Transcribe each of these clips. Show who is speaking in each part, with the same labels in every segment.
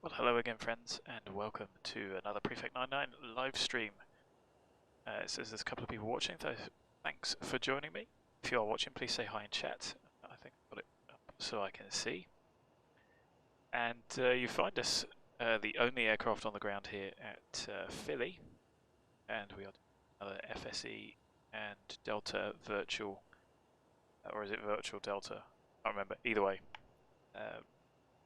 Speaker 1: Well, hello again, friends, and welcome to another Prefect 99 live stream. It says there's a couple of people watching, so thanks for joining me. If you are watching, please say hi in chat. I think I've got it up so I can see. And you find us the only aircraft on the ground here at Philly, and we are doing another FSE and Delta Virtual, or is it Virtual Delta? I don't remember. Either way.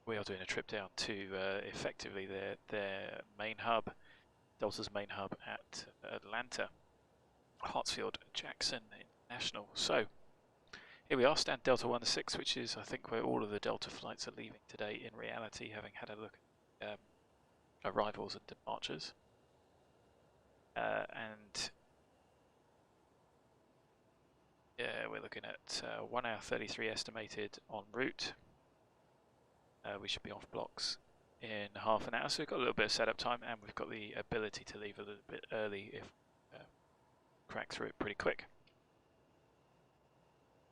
Speaker 1: We are doing a trip down to effectively their main hub, Delta's main hub at Atlanta, Hartsfield-Jackson International. So here we are, stand Delta 16, which is I think where all of the Delta flights are leaving today in reality, having had a look at arrivals and departures. And yeah, we're looking at 1 hour 33 estimated en route. We should be off blocks in half an hour, so we've got a little bit of setup time, and we've got the ability to leave a little bit early if crack through it pretty quick.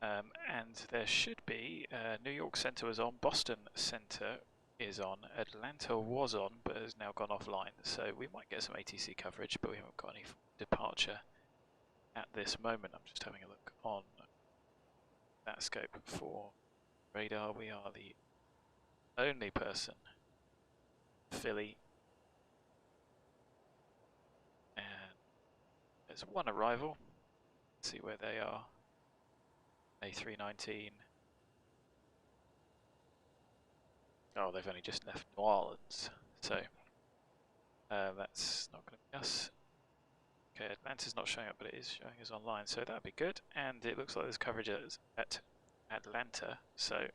Speaker 1: And there should be New York Center was on, Boston Center is on, Atlanta was on but has now gone offline, so we might get some ATC coverage, but we haven't got any departure at this moment. I'm just having a look on that scope for radar. We are the only person, Philly, and there's one arrival. Let's see where they are. A319. Oh, they've only just left New Orleans, so that's not going to be us. Okay, Atlanta's not showing up, but it is showing us online, so that'd be good. And it looks like there's coverage at Atlanta, so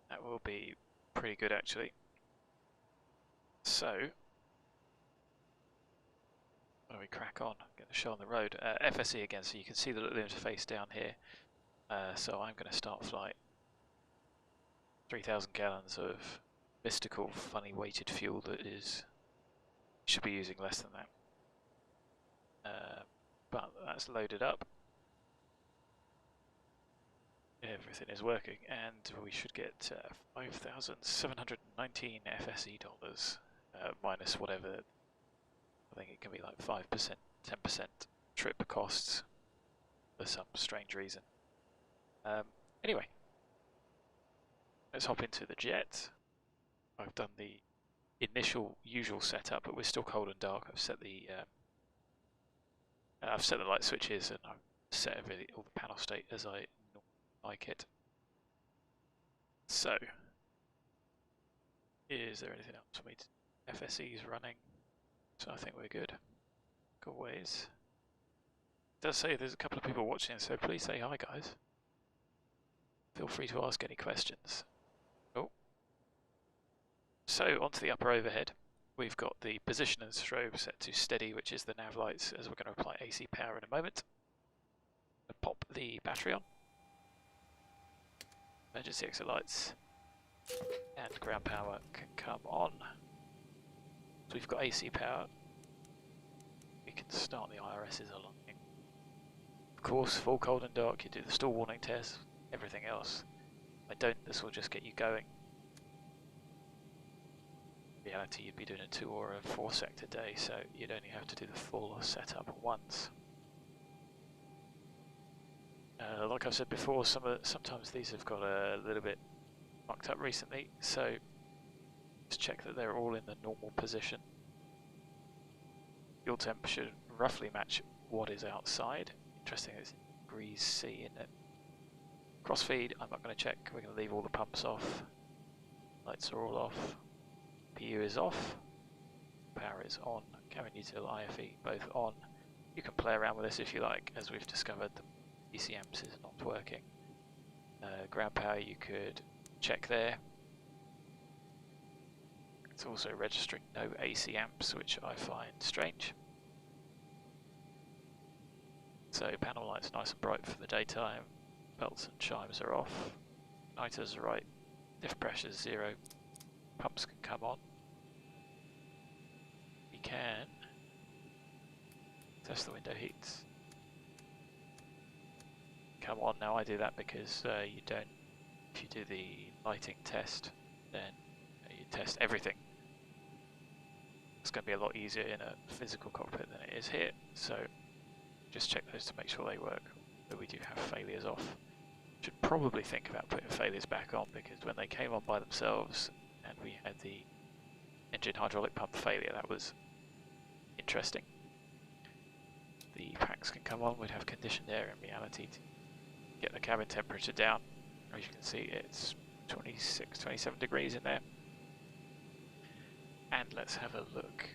Speaker 1: that will be pretty good actually. So, when we crack on, get the show on the road. FSE again, so you can see the little interface down here. So I'm going to start flight. 3,000 gallons of mystical, funny weighted fuel that is should be using less than that. But that's loaded up. Everything is working, and we should get 5,719 FSE dollars, minus whatever. I think it can be like 5%, 10% trip costs for some strange reason. Anyway, let's hop into the jet. I've done the initial usual setup, but we're still cold and dark. I've set the light switches, and I've set all the panel state as I like it. So, is there anything else for me to do? FSE is running, so I think we're good. Always. It does say there's a couple of people watching, so please say hi, guys. Feel free to ask any questions. Oh. So, onto the upper overhead. We've got the position and strobe set to steady, which is the nav lights, as we're going to apply AC power in a moment. I'll pop the battery on. Emergency exit lights and ground power can come on. So we've got AC power. We can start the IRSs aligning. Of course, full cold and dark, you do the stall warning test, everything else. If I don't, this will just get you going. In reality, you'd be doing a 2 or a 4 sector day, so you'd only have to do the full setup once. Like I've said before, sometimes these have got a little bit mucked up recently, so just check that they're all in the normal position. Fuel temp should roughly match what is outside. Interesting, it's degrees C in it. Crossfeed, I'm not going to check. We're going to leave all the pumps off. Lights are all off. PU is off. Power is on. Cabin util, IFE both on. You can play around with this if you like, as we've discovered the ECMs is not working. Ground power you could check there. It's also registering no AC amps, which I find strange. So panel lights nice and bright for the daytime. Belts and chimes are off. Igniters are right. Diff pressure is 0. Pumps can come on. We can test the window heats. Come on, now I do that because you don't, if you do the lighting test, then you test everything It's going to be a lot easier in a physical cockpit than it is here, so just check those to make sure they work, but we do have failures off. Should probably think about putting failures back on, because when they came on by themselves and we had the engine hydraulic pump failure, that was interesting. The packs can come on, we'd have conditioned air in reality to get the cabin temperature down. As you can see, it's 26, 27 degrees in there. And let's have a look.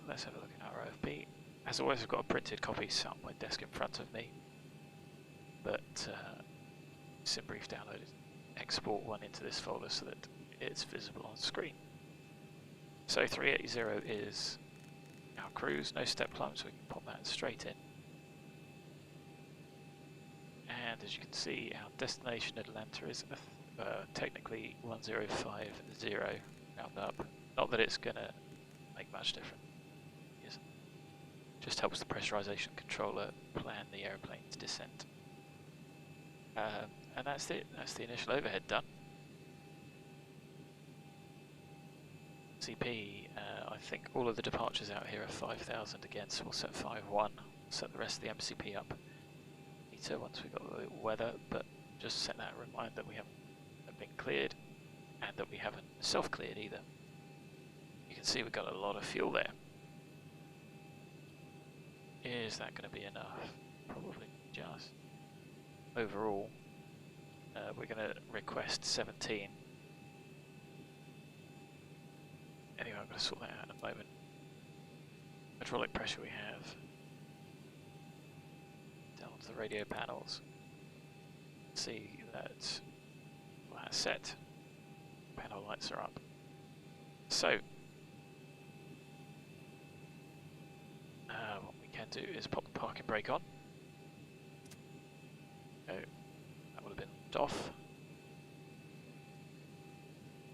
Speaker 1: Let's have a look at our OFP. As always, I've got a printed copy sat on my desk in front of me, but SimBrief downloaded, export one into this folder so that it's visible on screen. So 380 is our cruise, no step climb, so we can pop that straight in. And as you can see, our destination Atlanta is technically 1050, round up. Not that it's going to make much difference. It isn't. Just helps the pressurization controller plan the airplane's descent. And that's it. That's the initial overhead done. CP, I think all of the departures out here are 5,000 again, so we'll set 5.1, set the rest of the MCP up later once we've got the weather, but just set that reminder that we haven't been cleared and that we haven't self-cleared either. You can see we've got a lot of fuel there. Is that going to be enough? Probably just. Overall, we're going to request 17. Anyway, I'm going to sort that out in a moment. Hydraulic pressure we have. Down to the radio panels. See that that's set. Panel lights are up. So, what we can do is pop the parking brake on. Oh, that would have been left off.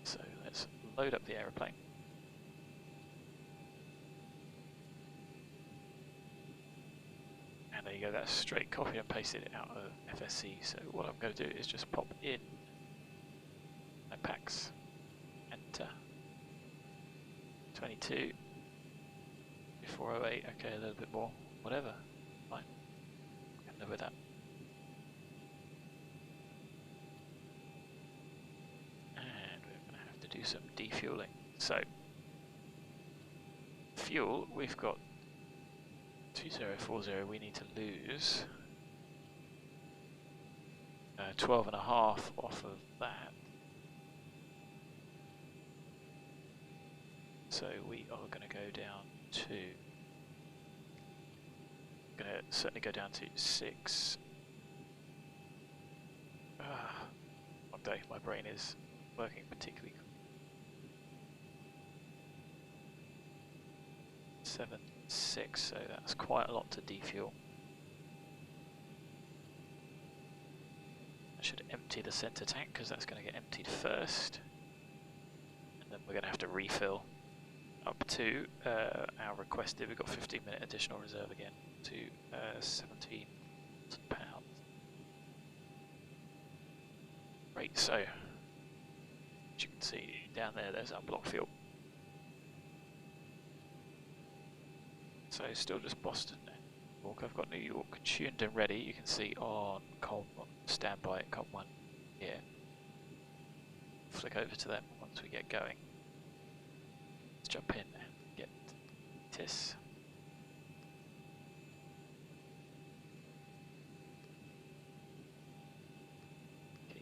Speaker 1: So let's load up the aeroplane. And there you go, that's straight copy and pasted out of FSE. So what I'm going to do is just pop in my packs, enter 22, 408, okay, a little bit more, whatever, fine, can live with that. And we're going to have to do some defueling. So, fuel, we've got 2040, we need to lose 12.5 off of that. So we are going to go down to, going to certainly go down to 6. One day my brain is working particularly. 7, 6, so that's quite a lot to defuel. I should empty the center tank because that's going to get emptied first, and then we're going to have to refill up to our requested. We've got 15-minute additional reserve again to 17 pounds. Right, so as you can see down there, there's our block fuel. So still just Boston and New York. I've got New York tuned and ready. You can see on COM standby at COM 1 here. Flick over to them once we get going. Let's jump in and get TIS.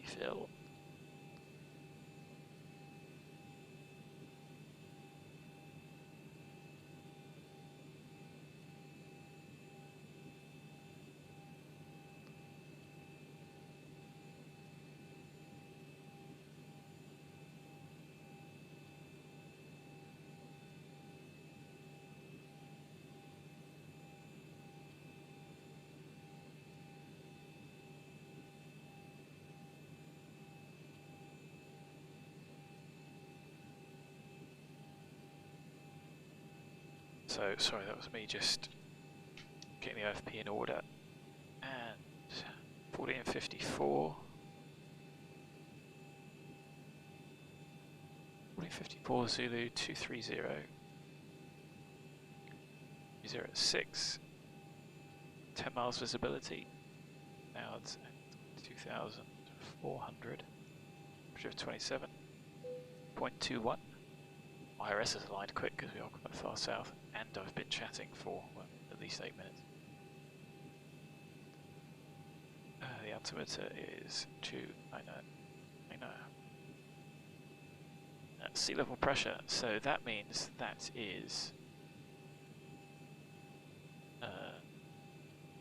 Speaker 1: Fill. So, sorry, that was me just getting the OFP in order. And 1454. 1454 Zulu 230. 0 at 6, 10 miles visibility, clouds at 2,400, pressure of 27.21. IRS is aligned quick because we are quite far south, and I've been chatting for well, at least 8 minutes. The altimeter is 290. Sea level pressure, so that means that is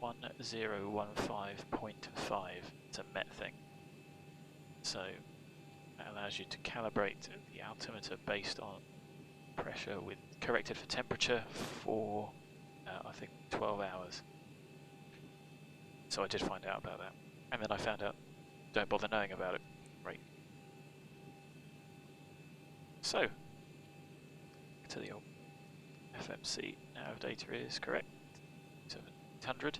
Speaker 1: 1015.5. It's a Met thing. So that allows you to calibrate the altimeter based on pressure with corrected for temperature for I think 12 hours. So I did find out about that, and then I found out don't bother knowing about it. Right. So to the old FMC nav data is correct. 700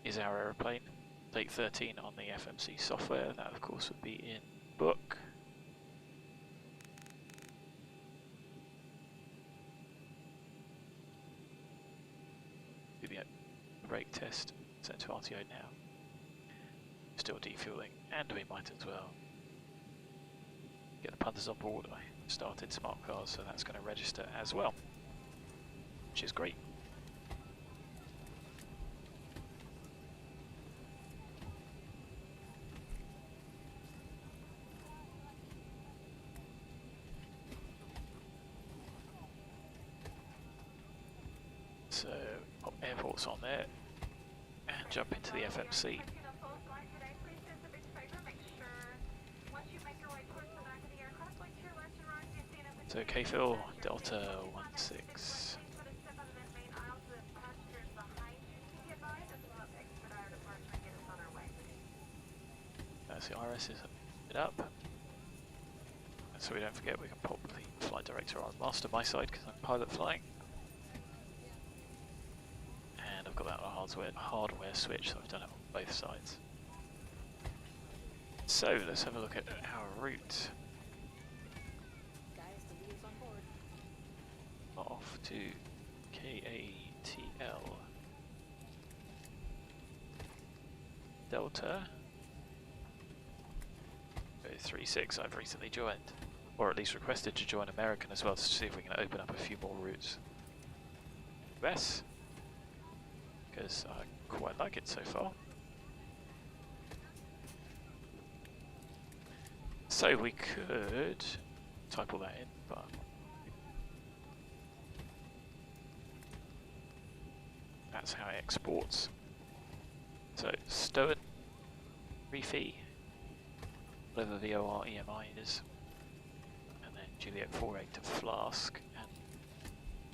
Speaker 1: is our aeroplane. Date 13 on the FMC software. That of course would be in book. Do the brake test. Set to RTO now. Still defueling, and we might as well get the punters on board. I started smart cars, so that's going to register as well, which is great. So pop airports on there and jump into the FMC. So KFL Delta 16. So RS is it up. And so we don't forget we can pop the flight director on master my side because I'm pilot flying. And I've got that on a hardware switch, so I've done it on both sides. So let's have a look at our route. Off to KATL Delta 036. I've recently joined, or at least requested to join American as well, to see if we can open up a few more routes. US, because I quite like it so far. So we could type all that in, but that's how it exports. So STOEN, REEFI, whatever VOR EMI is, and then Juliet 48 to FLASK, and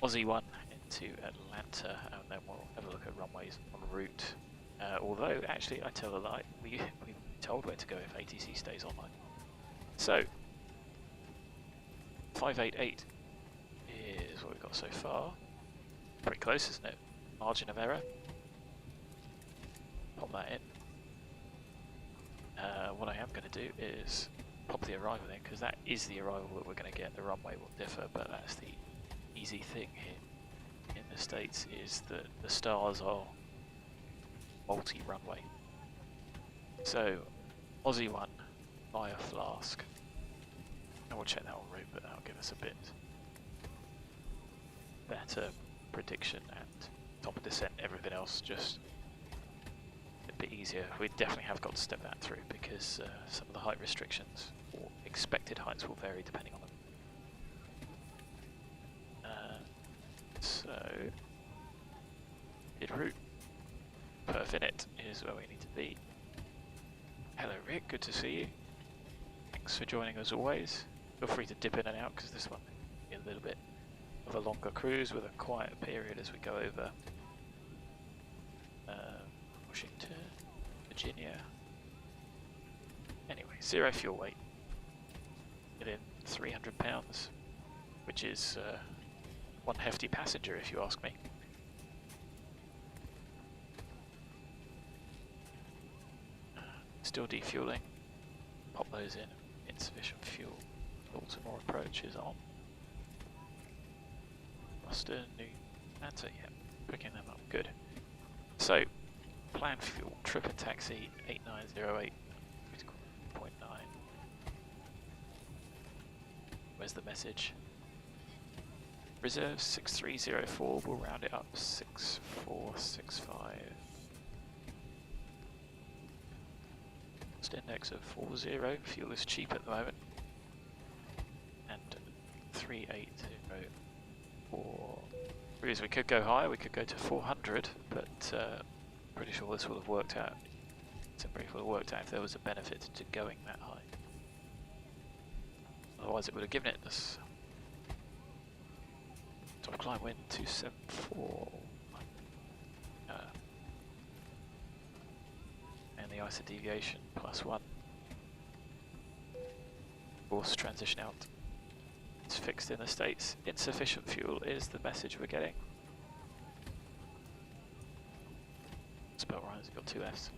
Speaker 1: Aussie 1 into Atlanta, and then we'll have a look at runways en route. Although, actually, I tell a lie, we've been told where to go if ATC stays online. So, 588 is what we've got so far. Pretty close, isn't it? Margin of error. Pop that in. What I am going to do is pop the arrival in, because that is the arrival that we're going to get. The runway will differ, but that's the easy thing here in the States, is that the stars are multi-runway. So, Aussie 1 via FLASK. And we'll check that en route, but that'll give us a bit better prediction and top of descent, everything else just a bit easier. We definitely have got to step that through, because some of the height restrictions or expected heights will vary depending on them. So, mid route, perf in it is where we need to be. Hello Rick, good to see you. Thanks for joining as always. Feel free to dip in and out, because this one will be a little bit of a longer cruise with a quieter period as we go over Washington, Virginia. Anyway, 0 fuel weight. Get in £300, which is one hefty passenger if you ask me. Still defueling. Pop those in. Insufficient fuel. Baltimore approach is on. Buster, New Atlanta, yeah. picking them up. Good. So, plan fuel, trip and taxi 8908, critical 0.9. Where's the message? Reserve 6304, we'll round it up 6465. Cost index of 40, fuel is cheap at the moment. And 3804. Because we could go higher, we could go to 400, but pretty sure this would have worked out. It's pretty sure it would have worked out if there was a benefit to going that high. Otherwise it would have given it this. Top climb wind 274. And the ISA deviation +1. Force transition out. It's fixed in the States. Insufficient fuel is the message we're getting. Spell right, it's got 2 F's.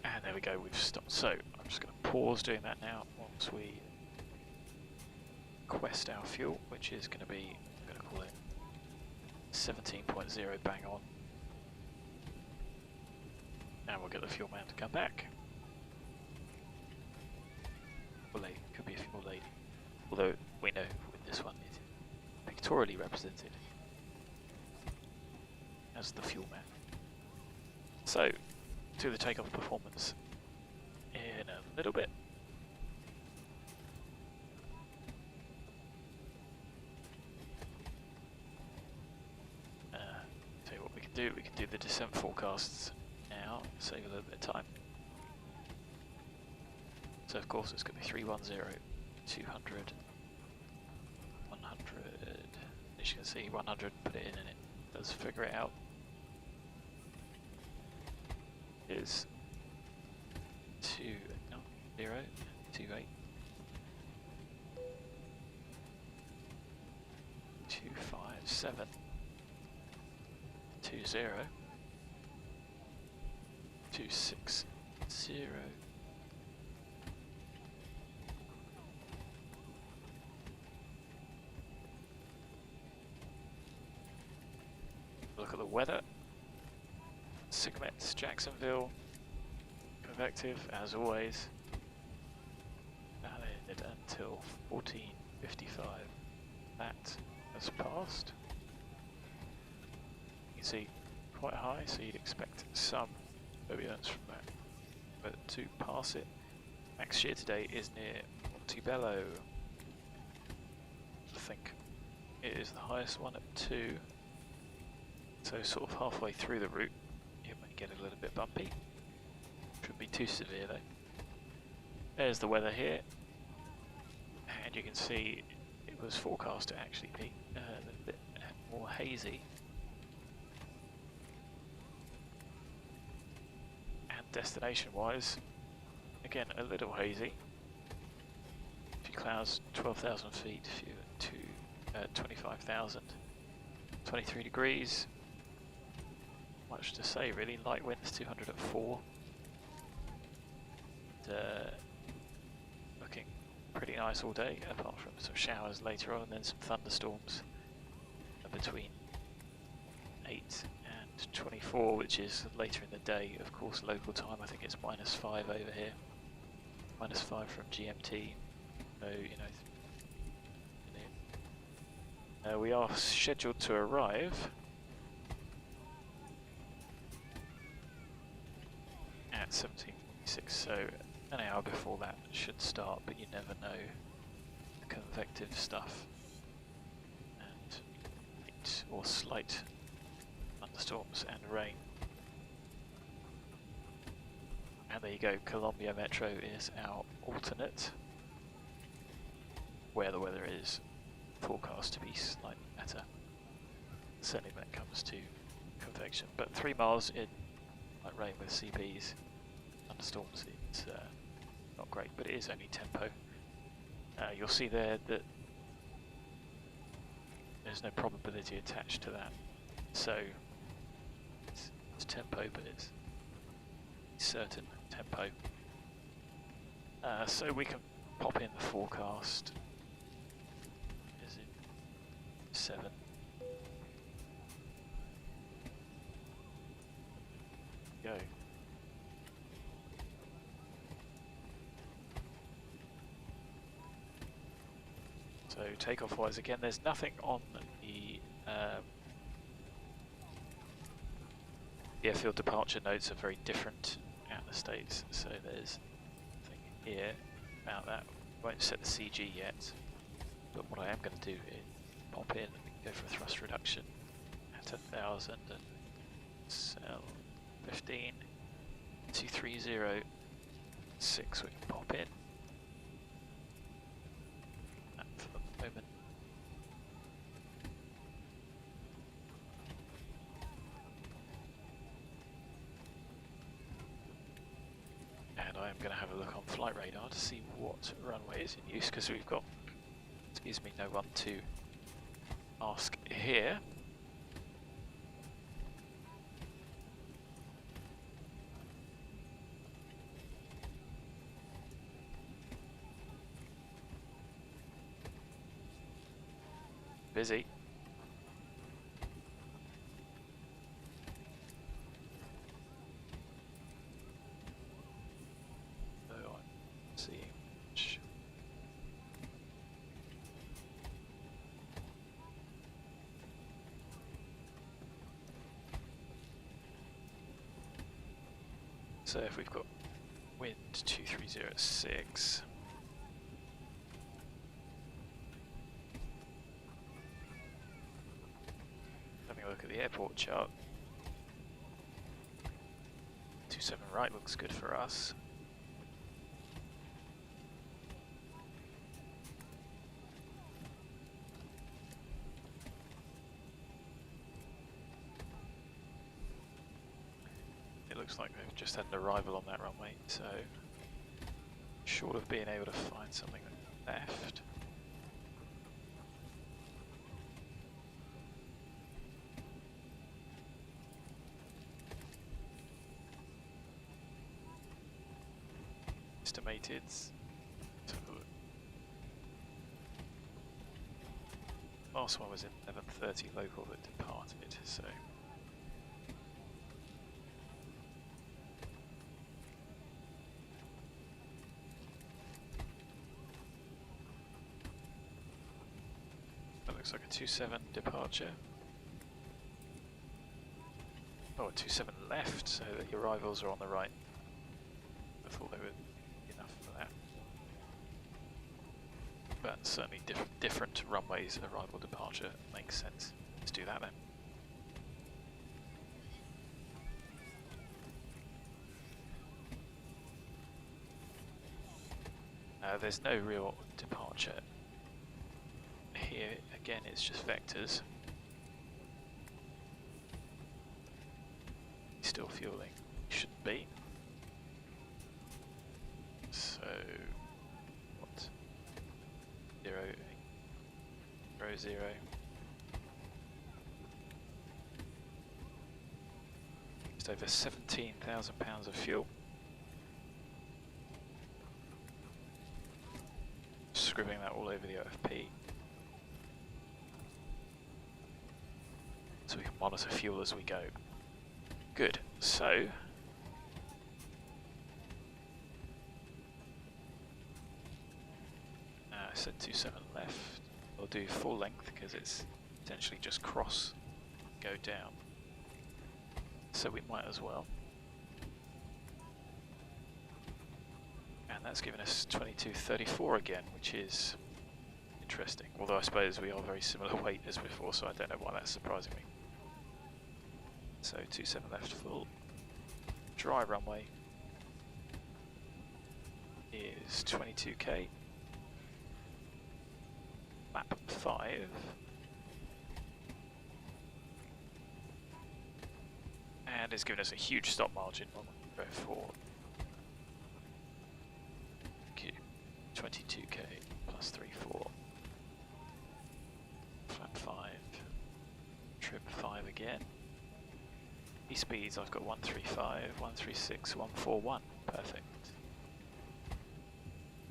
Speaker 1: And there we go, we've stopped. So I'm just going to pause doing that now once we quest our fuel, which is going to be, I'm going to call it 17.0 bang on. And we'll get the fuel man to come back. Or lady, could be a fuel lady. Although we know with this one it's pictorially represented as the fuel man. So, to the takeoff performance in a little bit. Tell you what we can do the descent forecasts now, save a little bit of time. So of course it's going to be 310, 200, 100, as you can see 100, put it in and it does figure it out. Is 20, 28, 257, 20, 260. Look at the weather. Sigmet, Jacksonville, convective as always, valid until 14:55. That has passed. You can see quite high, so you'd expect some turbulence from that, but to pass it. Max shear today is near Montebello. I think it is the highest one at 2, so sort of halfway through the route. It may get a little bit bumpy. Shouldn't be too severe though. There's the weather here, and you can see it was forecast to actually be a little bit more hazy. And destination wise, again a little hazy. Few clouds, 12,000 feet, few to 25,000, 23 degrees. Much to say really, light winds 200 at 4. And, looking pretty nice all day, apart from some showers later on and then some thunderstorms between 8 and 24, which is later in the day. Of course, local time, I think it's -5 over here. -5 from GMT. So, you know, we are scheduled to arrive at 17:46, so an hour before that should start, but you never know. The convective stuff and light or slight thunderstorms and rain. And there you go, Columbia Metro is our alternate, where the weather is forecast to be slightly better, certainly when it comes to convection. But 3 miles in light rain with CBs, thunderstorms, it's not great, but it is only tempo. You'll see there that there's no probability attached to that, so it's tempo, but it's certain tempo. So we can pop in the forecast. Is it 7? go. So takeoff wise, again, there's nothing on the airfield departure notes are very different out in the States, so there's nothing here about that. Won't set the CG yet, but what I am going to do is pop in and go for a thrust reduction at 1000 and cell 15 2306 we can pop in. And for the moment, and I am going to have a look on flight radar to see what runway is in use, because we've got, excuse me, no one to ask here. Busy. So I'm seeing which. So if we've got wind 2306. Look at the airport chart. 27 right looks good for us. It looks like we've just had an arrival on that runway, so short of being able to find something left. Estimated. Let's have a look. Last one was in 11:30 local that departed, so that looks like a 27 departure. Oh, a 27 left, so the arrivals are on the right. I thought they were enough for that. But certainly different runways, arrival, departure makes sense. Let's do that then. There's no real departure here. Again, it's just vectors. Still fueling. Shouldn't be. So, what? 0, 0, 0. Just over 17,000 pounds of fuel. Scribbling that all over the OFP. So we can monitor fuel as we go. Good. So, I said 27 left. We'll do full length because it's essentially just cross, go down. So we might as well. And that's given us 2234 again, which is interesting. Although I suppose we are very similar weight as before, so I don't know why that's surprising me. So 27 left full. Dry runway is 22k. Map 5. And it's given us a huge stop margin on go for 22k plus 34. Flap 5. Trim 5 again. These speeds I've got 135, 136, 141. Perfect.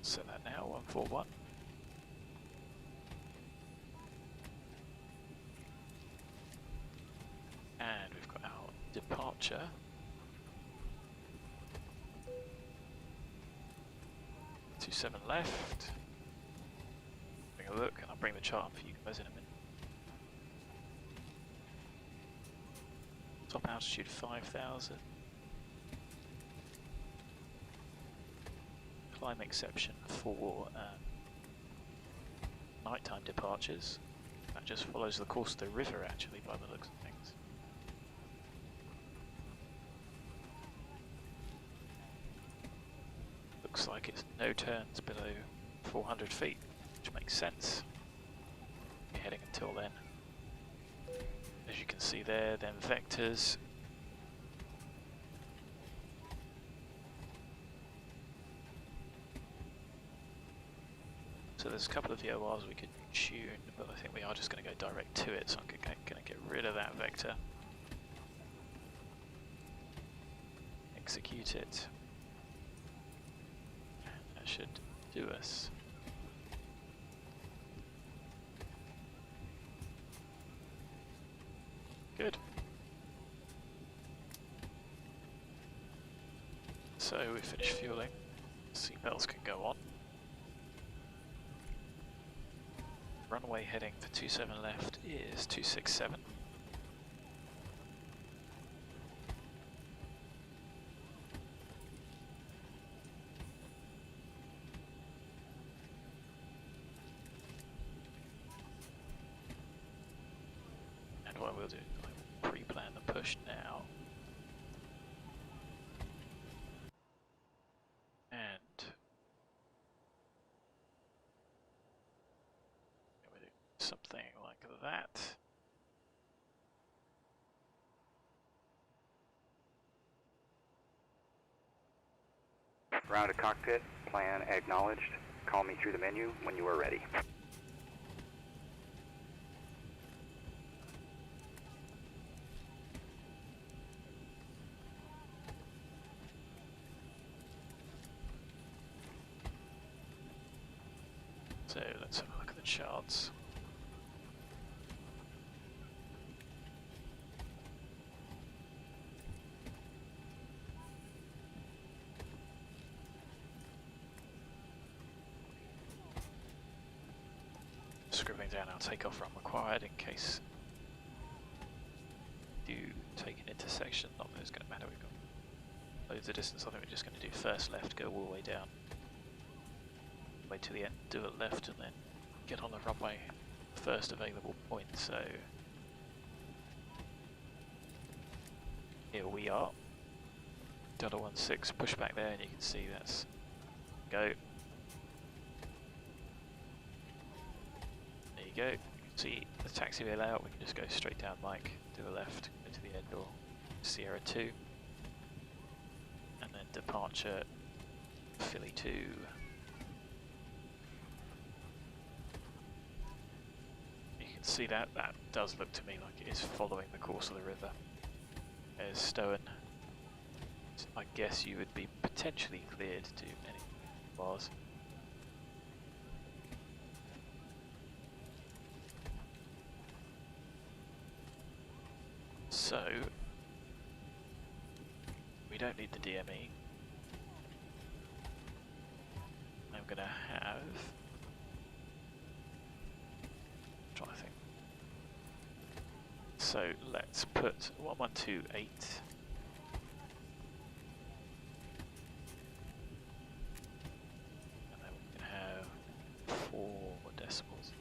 Speaker 1: Set that now, 141. And we've got our departure 27 left. Bring a look, and I'll bring the chart up for you guys in a minute. Top altitude 5,000. Climb exception for nighttime departures. That just follows the course of the river actually by the looks of things. Looks like it's no turns below 400 feet, which makes sense. You're heading until then. As you can see there, then vectors. So there's a couple of VORs we could tune, but I think we are just going to go direct to it, so I'm going to get rid of that vector. Execute it. And that should do us. Good. So we finished fueling. Seatbelts can go on. Runway heading for 27 left is 267. And what we'll do, I will pre-plan the push now. Something like that.
Speaker 2: Round to cockpit, plan acknowledged. Call me through the menu when you are ready.
Speaker 1: So let's have a look at the charts. Scribbling down our takeoff run required in case you take an intersection. Not that it's going to matter, we've got loads of distance. I think we're just going to do first left, go all the way down, way to the end, do it left, and then get on the runway first available point. So here we are, Delta 16, push back there, and you can see that's go. Go. You can see the taxiway layout, we can just go straight down Mike, do a left, go to the end, or Sierra 2, and then departure Philly 2. You can see that does look to me like it is following the course of the river. There's STOEN. So I guess you would be potentially cleared to any bars. So, we don't need the DME. I'm going to have, trying to think. So let's put 1128. And then we can have 4 decibels.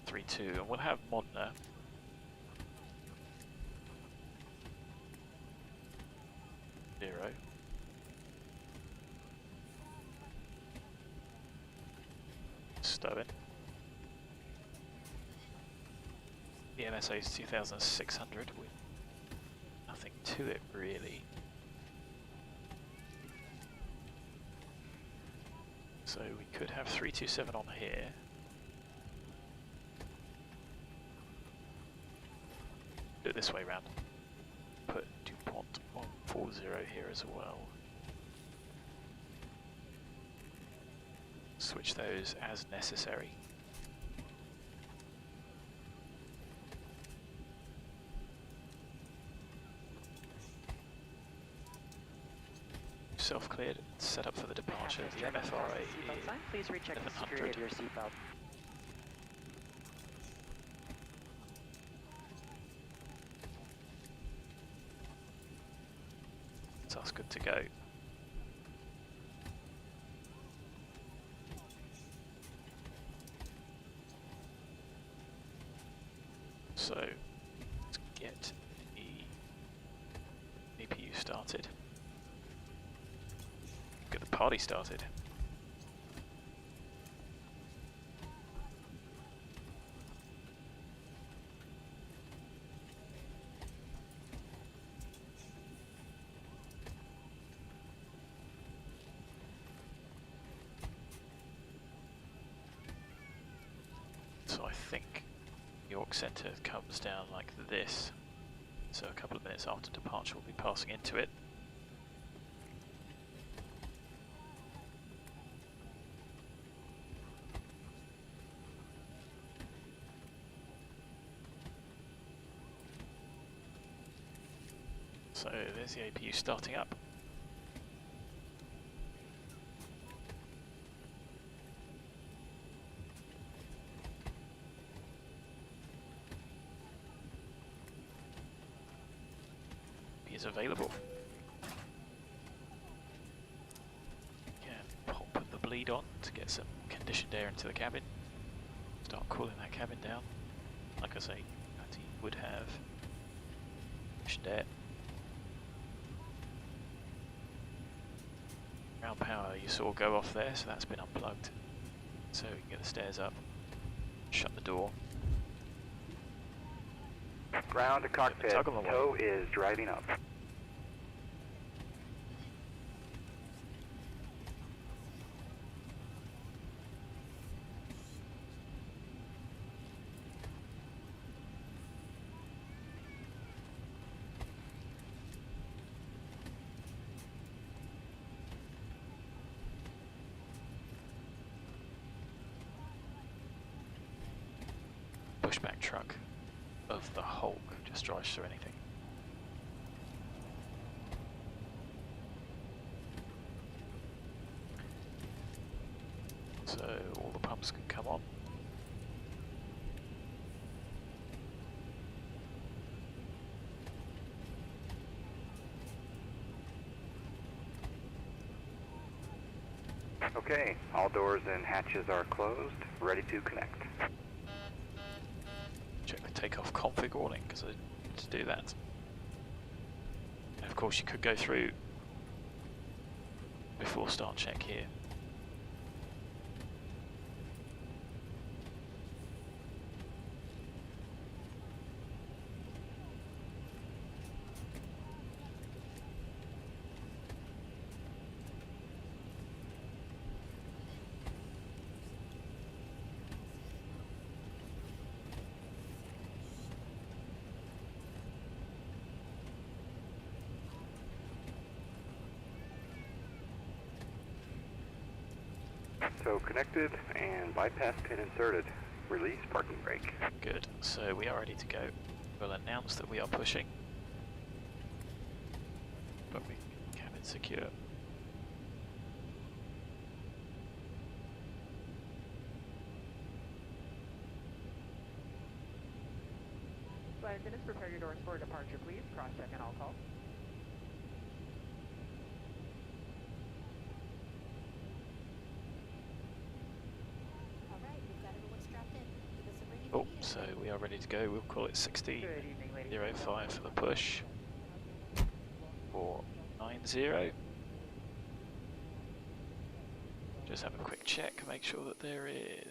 Speaker 1: 3.2, and we'll have Modena. Zero. STOEN. The MSA is 2,600 with nothing to it really. So we could have 327 on here. Do it this way round. Put DuPont 140 here as well. Switch those as necessary. self-cleared and set up for the departure. The MFRA is
Speaker 3: Please recheck the security of your seatbelt.
Speaker 1: So that's good to go. So let's get the APU started. Get the party started. So I think York Centre comes down like this. So a couple of minutes after departure we'll be passing into it. So there's the APU starting up. Is available. Can pop the bleed on to get some conditioned air into the cabin. Start cooling that cabin down. Like I say, that would have conditioned air. Ground power you saw go off there, so that's been unplugged. So we can get the stairs up, shut the door.
Speaker 2: Ground to cockpit, tow is driving up.
Speaker 1: Pushback truck of the Hulk just drives through anything. So all the pumps can come on.
Speaker 2: Okay, all doors and hatches are closed, ready to connect.
Speaker 1: Check the takeoff config warning because I need to do that. And of course you could go through before start check here.
Speaker 2: So connected and bypass pin inserted. Release parking brake.
Speaker 1: Good, so we are ready to go. We'll announce that we are pushing. But we can cabin secure.
Speaker 3: Flight attendants, prepare your doors for departure, please. Cross-check and all calls.
Speaker 1: Oh, so we are ready to go. We'll call it 16:05 for the push. 490. Just have a quick check, make sure that there is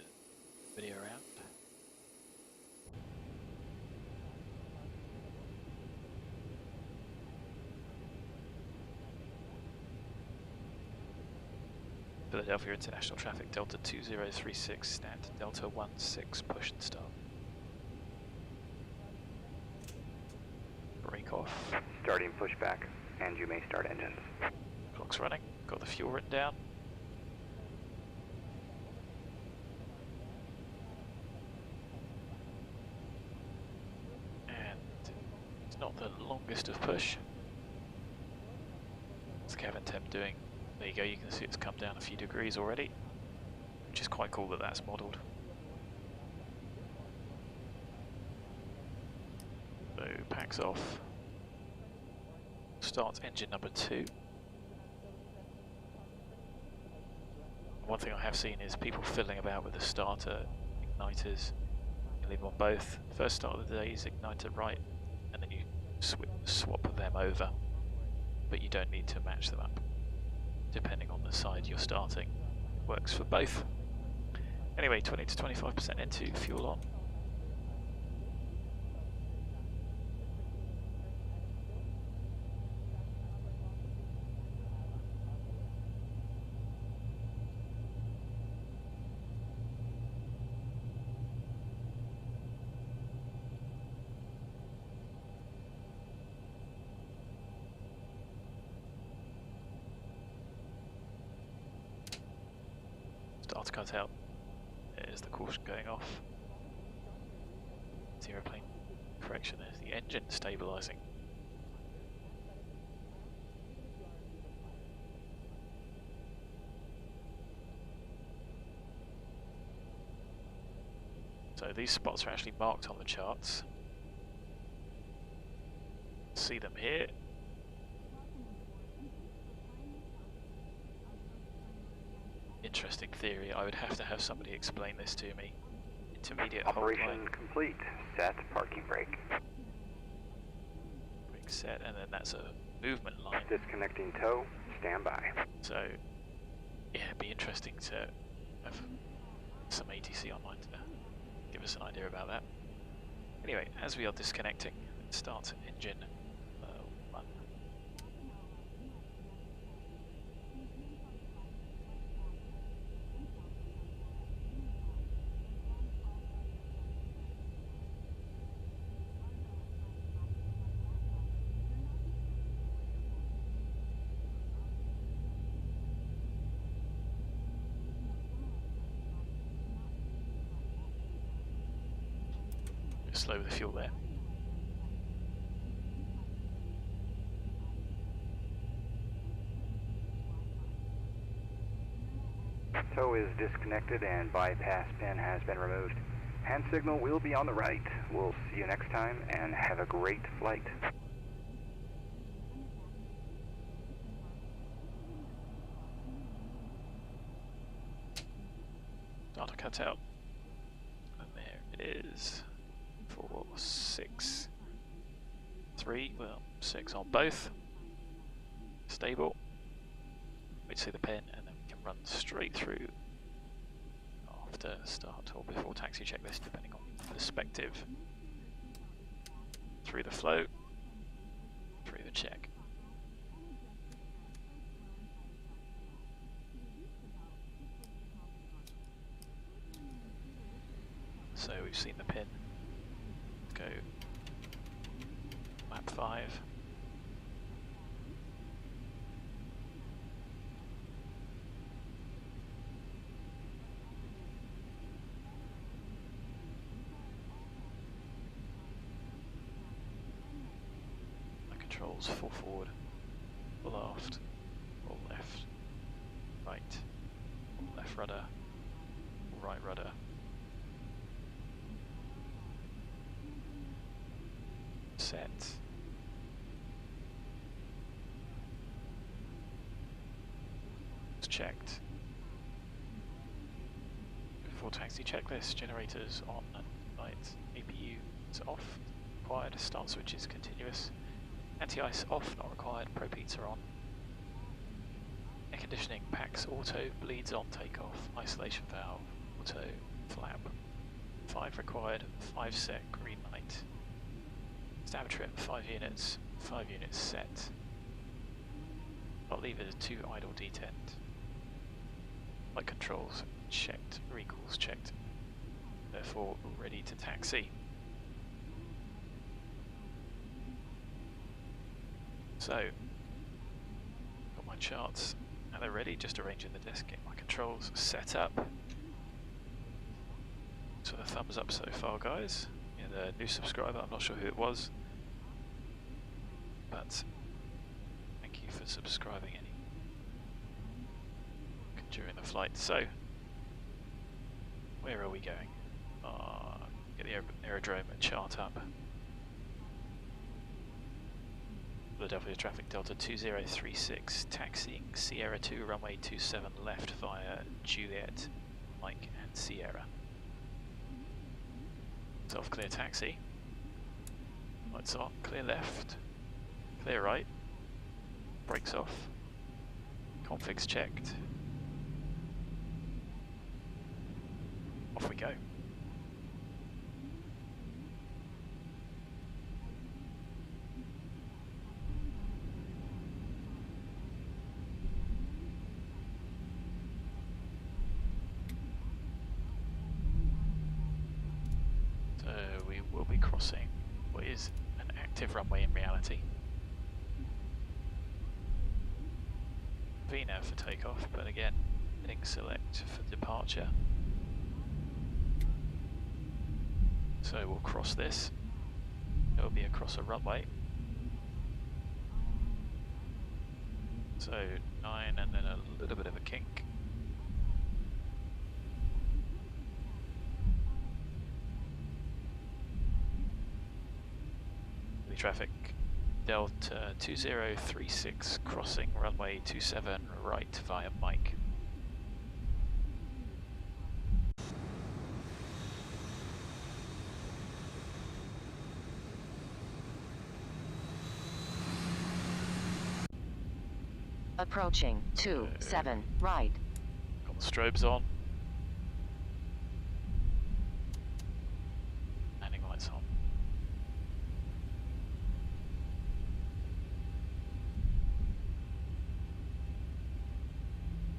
Speaker 1: video around. Philadelphia International Traffic, Delta 2036, stand Delta 16, push and start. Brake off.
Speaker 2: Starting pushback, and you may start engines.
Speaker 1: Clock's running, got the fuel written down. And it's not the longest of push. It's Temp doing. There you go, you can see it's come down a few degrees already, which is quite cool that that's modelled. So packs off, starts engine number 2. One thing I have seen is people fiddling about with the starter igniters. You leave them on both. First start of the day is igniter right, and then you swap them over, but you don't need to match them up. Depending on the side you're starting, it works for both. Anyway, 20 to 25% into fuel on. Start to cut out. There's the caution going off. The aeroplane correction, there's the engine stabilising. So these spots are actually marked on the charts. See them here. Interesting theory. I would have to have somebody explain this to me. Intermediate
Speaker 2: Operation
Speaker 1: hold line.
Speaker 2: complete. Set parking brake.
Speaker 1: Brake set, and then that's a movement line.
Speaker 2: Disconnecting tow. Stand by.
Speaker 1: So, yeah, it'd be interesting to have some ATC online to give us an idea about that. Anyway, as we are disconnecting, let's start engine 1. Slow the fuel there.
Speaker 2: Tow is disconnected and bypass pin has been removed. Hand signal will be on the right. We'll see you next time and have a great flight.
Speaker 1: Start to cut out. And there it is. 4, 6, 3, well, 6 on both. Stable. We see the pin, and then we can run straight through after start or before taxi checklist, depending on perspective. Through the flow, through the check. So we've seen the pin. Go map 5. My controls full forward, full aft, full left, right, full left rudder, full right rudder. Set. It's checked. Before taxi checklist, generators on, light, APU is off, required, start switch is continuous, anti-ice off, not required, propeats are on. Air conditioning packs auto, bleeds on takeoff, isolation valve, auto, flap. 5 required, 5 set, green light. Stab trip, 5 units set. Hot levers, 2 idle detent. Light controls checked, recalls checked. Therefore, ready to taxi. So, got my charts, and they're ready, just arranging the desk, getting my controls set up. So the thumbs up so far, guys. The new subscriber, I'm not sure who it was, but thank you for subscribing during the flight. So, where are we going? Get the aerodrome chart up. Philadelphia traffic Delta 2036, taxiing Sierra 2, runway 27 left via Juliet, Mike and Sierra. Self clear taxi. Lights on, clear left, clear right, brakes off, configs checked. Off we go. So we will be crossing what is an active runway in reality. VNAV for takeoff, but again, hitting select for departure. So we'll cross this. It'll be across a runway. So 9 and then a little bit of a kink. The traffic Delta 2036 crossing runway 27 right via Mike.
Speaker 4: Approaching 27 right.
Speaker 1: Got the strobes on. Landing lights on.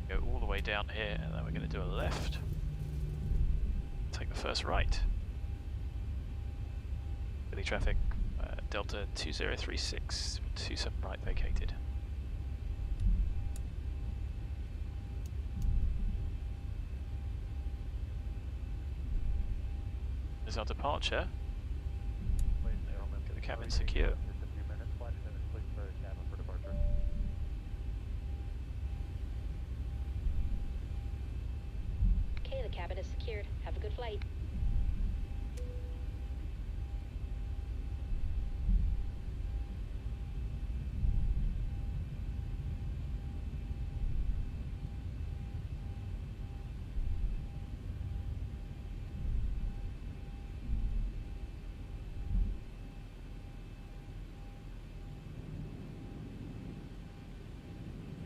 Speaker 1: Go all the way down here and then we're going to do a left. Take the first right. Philly traffic Delta 2036, 27 right vacated. Our departure. Get the cabin secure.
Speaker 5: Okay, the cabin is secured. Have a good flight.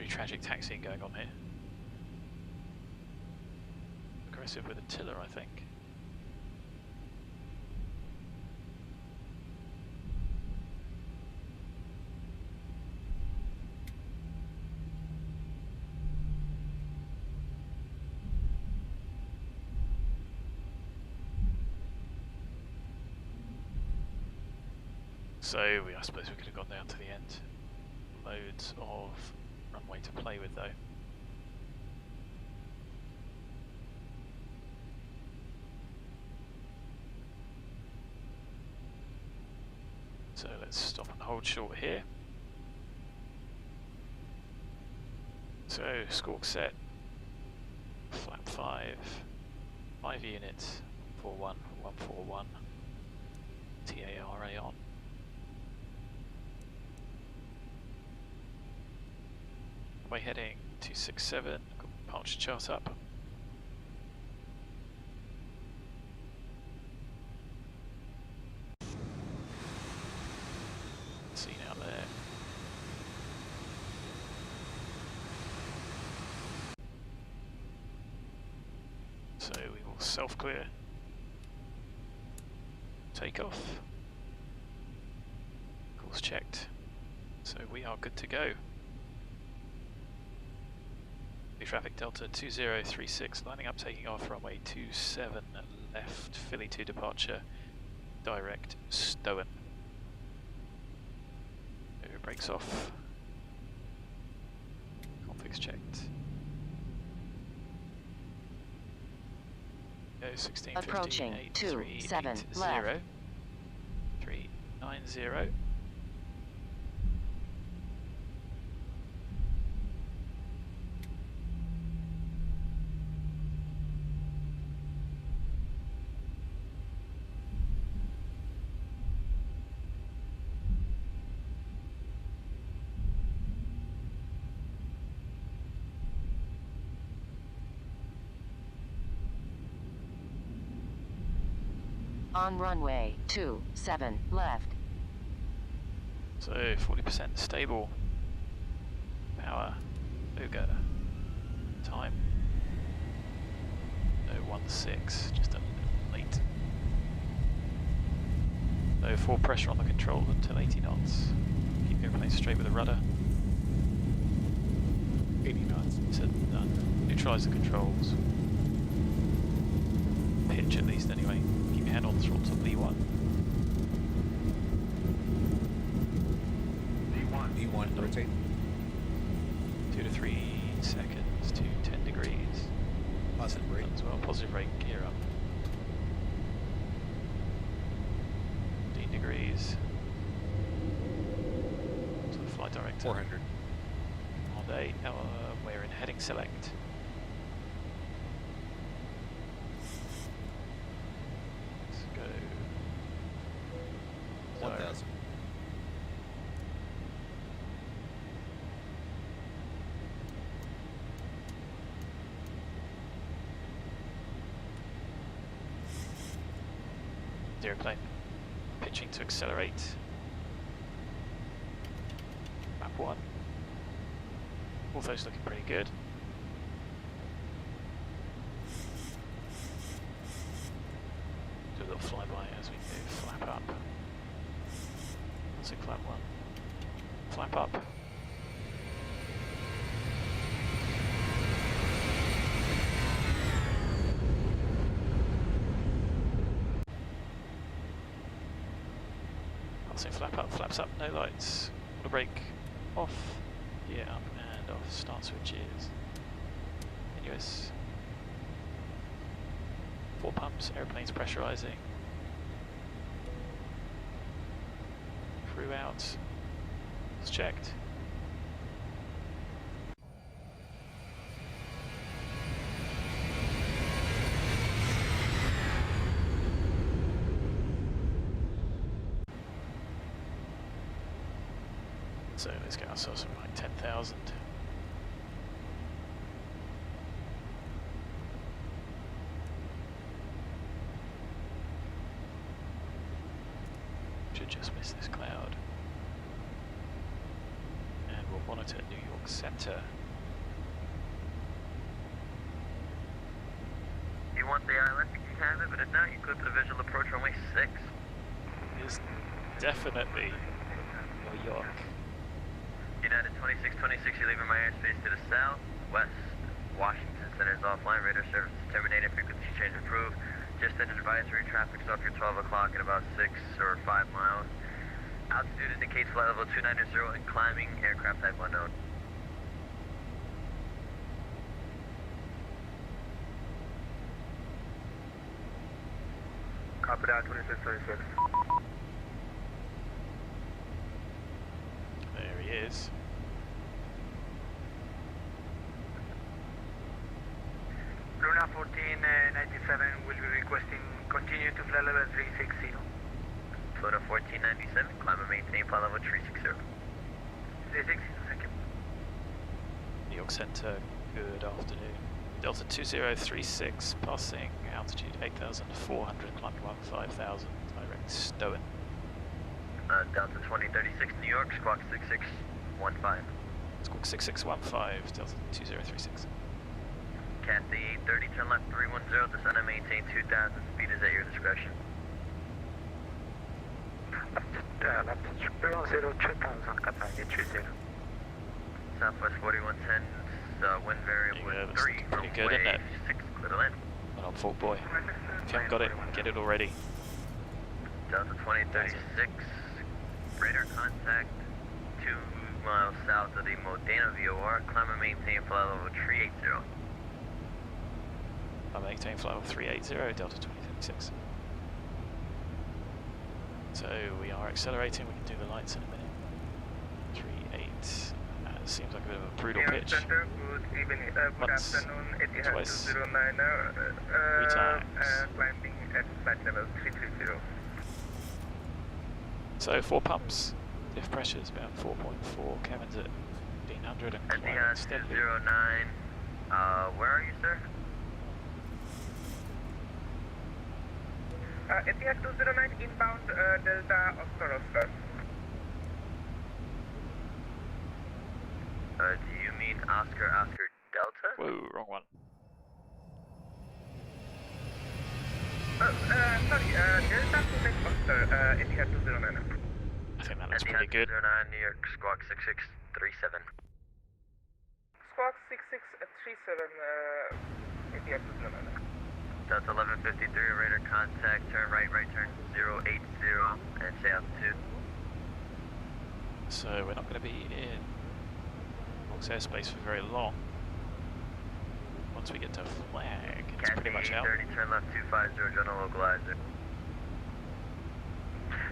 Speaker 1: Tragic taxiing going on here. Aggressive with a tiller, I think. So I suppose we could have gone down to the end. Loads of runway to play with though. So let's stop and hold short here. So squawk set, flap 5 units, 41141, TARA on. Way heading 267, departure chart up. Scene out there. So we will self-clear. Takeoff. Course checked. So we are good to go. Traffic Delta 2036 lining up, taking off runway 27 left, Philly 2 departure, direct STOEN. Brakes off. Configs checked. Go 1650,
Speaker 4: Approaching 27 left.
Speaker 1: 390.
Speaker 4: On runway 27 left.
Speaker 1: So 40% stable. Power. EVGA. Time. 016, just a little late. So full pressure on the control until 80 knots. Keep the airplane straight with the rudder.
Speaker 6: 80 knots.
Speaker 1: So done. Neutralise the controls. Pitch at least anyway. Keep your hand on the throttle, V1.
Speaker 6: V1, rotate.
Speaker 1: 2 to 3 seconds to 10 degrees.
Speaker 6: Positive brake.
Speaker 1: As well, positive brake, gear up. 15 degrees. To the flight director.
Speaker 6: 400.
Speaker 1: On day, we're in heading select. Let's go.
Speaker 6: 1000.
Speaker 1: Airplane pitching to accelerate. Map 1. All those looking pretty good. Do a little flyby as we move. Flap up. What's it, flap 1? Flap up. Flap up, flaps up, no lights. Water brake off, gear up and off, start switches. Continuous. 4 pumps, airplane's pressurizing. Crew out. It's checked. So let's get ourselves something like 10,000. Should just miss this cloud. And we'll monitor New York Center.
Speaker 7: You want the island? You can have it, but if not, you could put a visual approach runway 6.
Speaker 1: Is definitely New York.
Speaker 7: United 2626, you're leaving my airspace to the south, west. Washington Center's offline, radar service is terminated, frequency change approved. Just entered advisory, traffic's off your 12 o'clock at about 6 or 5 miles. Altitude indicates flight level 290 and climbing, aircraft type unknown.
Speaker 2: Copy that, 2626.
Speaker 1: There he is.
Speaker 8: Luna 1497 will be requesting continue to flight level 360.
Speaker 7: Luna 1497, climb and maintain flight level 360.
Speaker 8: 360, thank you.
Speaker 1: New York Center, good afternoon. Delta 2036, passing altitude 8,400, climbing 15,000, direct STOEN.
Speaker 7: Delta 2036, New York, squawk 6615.
Speaker 1: Squawk 6615, Delta 2036.
Speaker 7: Kathy 830, turn left 310, descend and maintain 2,000, speed is at your discretion.
Speaker 8: Left 310, 2000, Kathy 30.
Speaker 7: Southwest 4110, wind variable
Speaker 1: Yeah,
Speaker 7: 3,
Speaker 1: pretty good, isn't it?
Speaker 7: 6, clear to land.
Speaker 1: Well done, Fort Boy. If you haven't got it, get it already.
Speaker 7: Delta 2036, radar contact 2 miles south of the Modena VOR, climb and maintain flight level 380.
Speaker 1: I'm maintaining flight level 380, Delta 2036. So we are accelerating, we can do the lights in a minute. 38. Seems like a bit of a brutal pitch.
Speaker 8: Center, good evening, good
Speaker 1: Once,
Speaker 8: afternoon, Etihad
Speaker 1: twice,
Speaker 8: 209,
Speaker 1: 3 times.
Speaker 8: climbing at flight level 330.
Speaker 1: So 4 pumps, diff pressure's about 4.4, Kevin's at 1500 and climbing
Speaker 7: Etihad
Speaker 1: steadily.
Speaker 7: 209, where are you, sir?
Speaker 8: Etihad 209 inbound Delta Oscar.
Speaker 7: Do you mean Oscar Delta?
Speaker 1: Whoa, wrong one.
Speaker 8: Sorry, Delta Quebec Oscar, Etihad 209.
Speaker 1: I think that looks
Speaker 7: Etihad
Speaker 1: pretty good.
Speaker 7: 209, New York, Squawk 6637.
Speaker 8: Squawk 6637, Etihad 209.
Speaker 7: That's 1153, radar contact, turn right turn 080, and stay altitude.
Speaker 1: So we're not going to be in Box airspace for very long. Once we get to flag, it's pretty much out.
Speaker 7: 30, turn left 250, general localizer.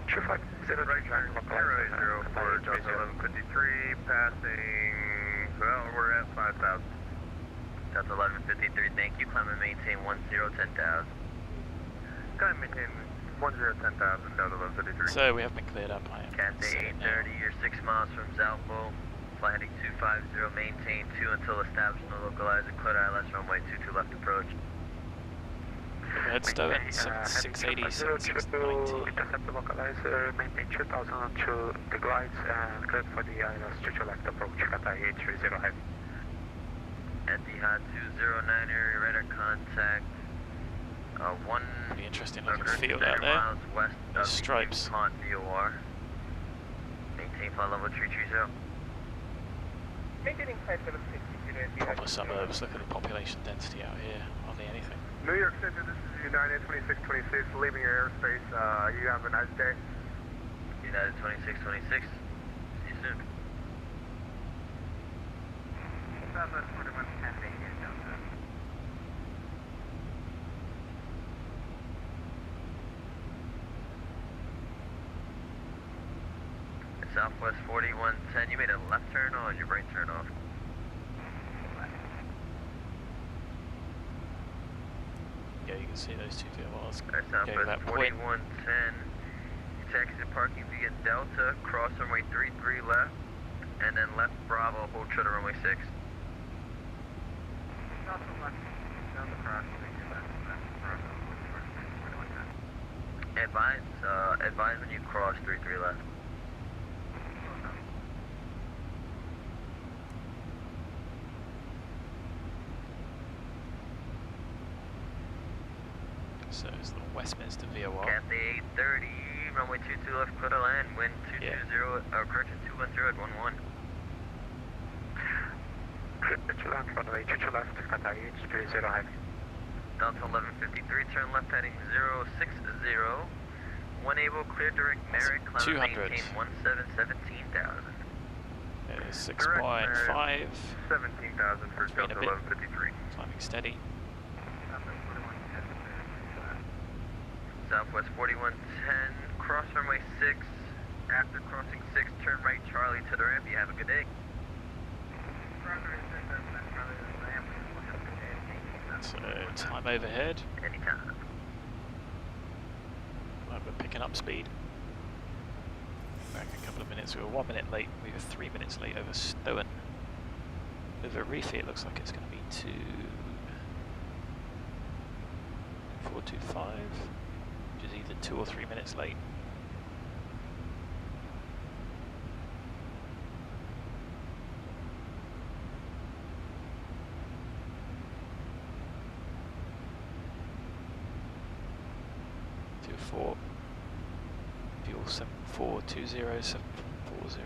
Speaker 8: 250,
Speaker 7: Right turn 004, Delta 1153, passing, well, we're at 5,000. That's 1153, thank you. Climb and maintain 1010,000.
Speaker 8: Climb and maintain 1010,000, Delta 1153.
Speaker 1: So we have been cleared up. I am
Speaker 7: Cathay 830, you're 6 miles from Zalpo. Fly heading 250, maintain 2 until established no localizer. Clear ILS runway 22 left approach.
Speaker 1: Overhead STOEN 680, 7690.
Speaker 8: Intercept the localizer, maintain 2000 to the glides and clear for the ILS 22 left approach. Cathay 830 heavy.
Speaker 7: Etihad 209er, radar contact.
Speaker 1: Pretty interesting looking
Speaker 7: 100
Speaker 1: field out there.
Speaker 7: miles west of
Speaker 1: Those stripes.
Speaker 7: DuPont VOR. Maintain flight level 330.
Speaker 8: Maintaining 5760.
Speaker 1: Proper suburbs. Look at the population density out here. Hardly anything.
Speaker 8: New York City, this is United 2626, leaving your airspace. You have a nice day.
Speaker 7: United 2626. See you soon.
Speaker 8: Southwest 4110, Delta.
Speaker 7: Southwest 4110, you made a left turn on your right turn off.
Speaker 1: Yeah, you can see those two VORs.
Speaker 7: Alright,
Speaker 1: Okay,
Speaker 7: Southwest
Speaker 1: that point.
Speaker 7: 4110, taxi to parking via Delta, cross runway 33 left, and then left Bravo, hold true to runway 6.
Speaker 8: Delta left, Delta cross, Bravo,
Speaker 7: Advise when you cross 33 left.
Speaker 1: So it's the Westminster VOR.
Speaker 7: Cathay 830, runway 22 left, clear to land, wind 220, correction 210 at 11.
Speaker 8: Clear to land, runway 22 left, Cathay 830 heavy.
Speaker 7: Delta 1153, turn left heading 060. 1 Able, clear direct Merrick, climb and
Speaker 1: 200.
Speaker 7: maintain 17,000.
Speaker 1: It is 6.5.
Speaker 8: 17,000 for
Speaker 1: It's been a
Speaker 8: Delta
Speaker 1: bit
Speaker 8: 1153.
Speaker 1: climbing steady.
Speaker 7: Southwest 4110, cross runway 6. After crossing 6, turn right Charlie to the ramp. You have a good day.
Speaker 1: So time overhead.
Speaker 7: Anytime.
Speaker 1: Well, we're picking up speed. Back a couple of minutes. We were 1 minute late. We were 3 minutes late over STOEN. Over REEFI, it looks like it's going to be 425, which is either 2 or 3 minutes late. Fuel 7420, 740.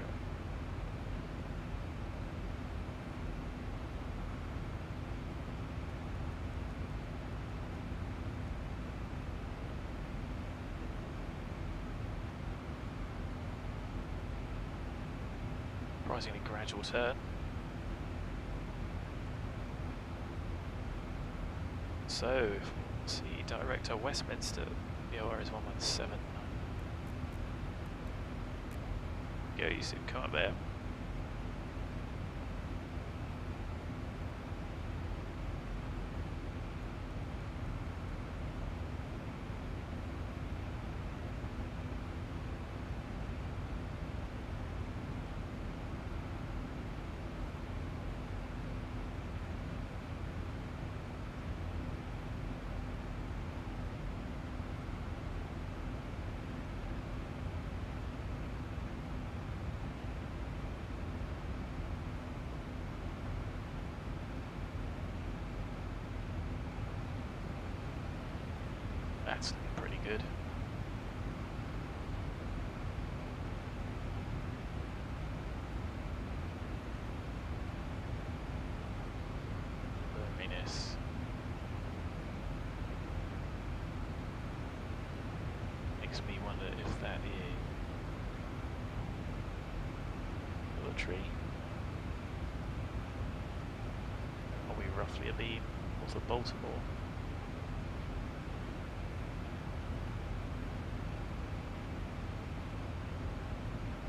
Speaker 1: Surprisingly gradual turn. So, let's see, Director Westminster, VOR is 117. Go, you see him come up there. good. Luminous. Makes me wonder if that is military. Are we roughly a beam north of Baltimore?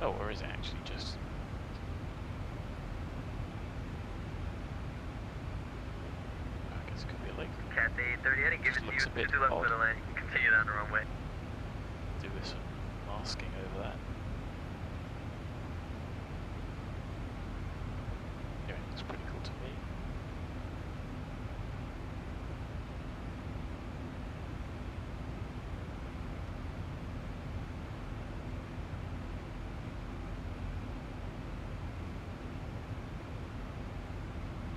Speaker 1: Oh, or is it actually just... I guess it could be a lake.
Speaker 7: Cat 830, I didn't give it to you.
Speaker 1: Looks a bit
Speaker 7: To left
Speaker 1: odd.
Speaker 7: middle lane. You can continue down the runway.
Speaker 1: Do some masking over that. Yeah, it looks pretty cool to me.